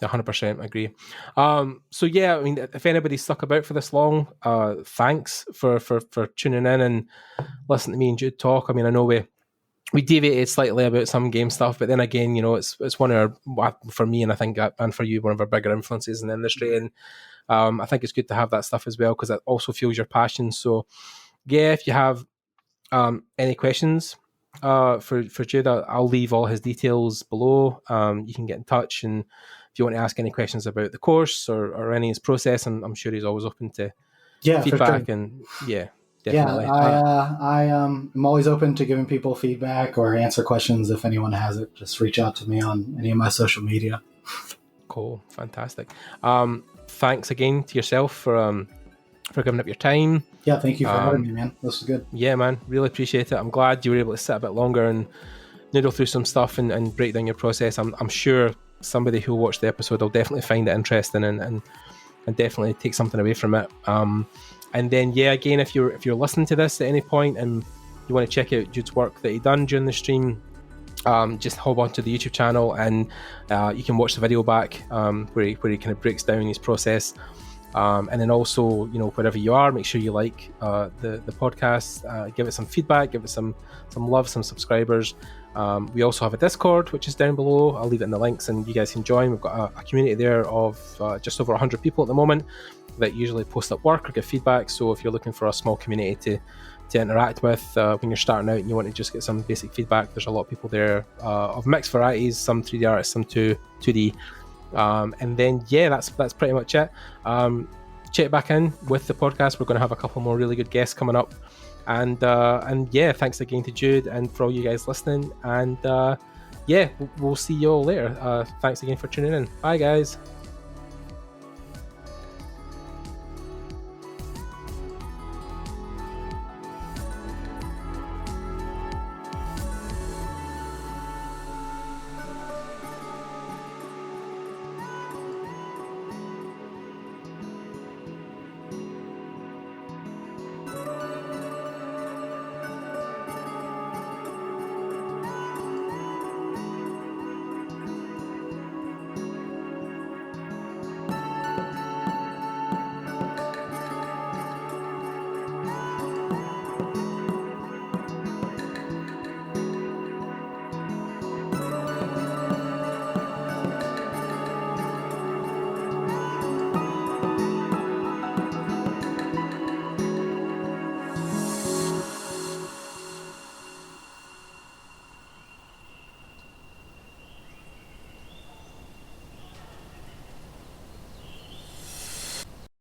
100% agree. So yeah, I mean, if anybody's stuck about for this long, thanks for tuning in and listening to me and Jude talk. I mean, I know we deviated slightly about some game stuff, but then again, it's one of our, for me, and I think and for you, one of our bigger influences in the industry, and I think it's good to have that stuff as well, because that also fuels your passion. So yeah, if you have any questions for Jude, I'll leave all his details below. You can get in touch, and if you want to ask any questions about the course or any of his process, and I'm sure he's always open to feedback. Sure. And yeah, definitely. Yeah, I'm always open to giving people feedback or answer questions. If anyone has it, just reach out to me on any of my social media. Cool, fantastic. Thanks again to yourself for giving up your time. Yeah, thank you for having me, man. This was good. Yeah, man, really appreciate it. I'm glad you were able to sit a bit longer and noodle through some stuff and break down your process. I'm sure somebody who'll watch the episode will definitely find it interesting and definitely take something away from it. And then yeah, again, if you're listening to this at any point and you want to check out Jude's work that he done during the stream, just hop onto the YouTube channel and you can watch the video back where he kind of breaks down his process. And then also, wherever you are, make sure you like the podcast, give it some feedback, give it some love, some subscribers. We also have a Discord, which is down below. I'll leave it in the links and you guys can join. We've got a community there of just over 100 people at the moment that usually post up work or give feedback. So if you're looking for a small community to interact with when you're starting out and you want to just get some basic feedback, there's a lot of people there of mixed varieties, some 3D artists, some 2D. And then yeah, that's pretty much it. Check back in with the podcast. We're going to have a couple more really good guests coming up, and yeah, thanks again to Jude and for all you guys listening, and yeah, we'll see you all later. Thanks again for tuning in. Bye, guys.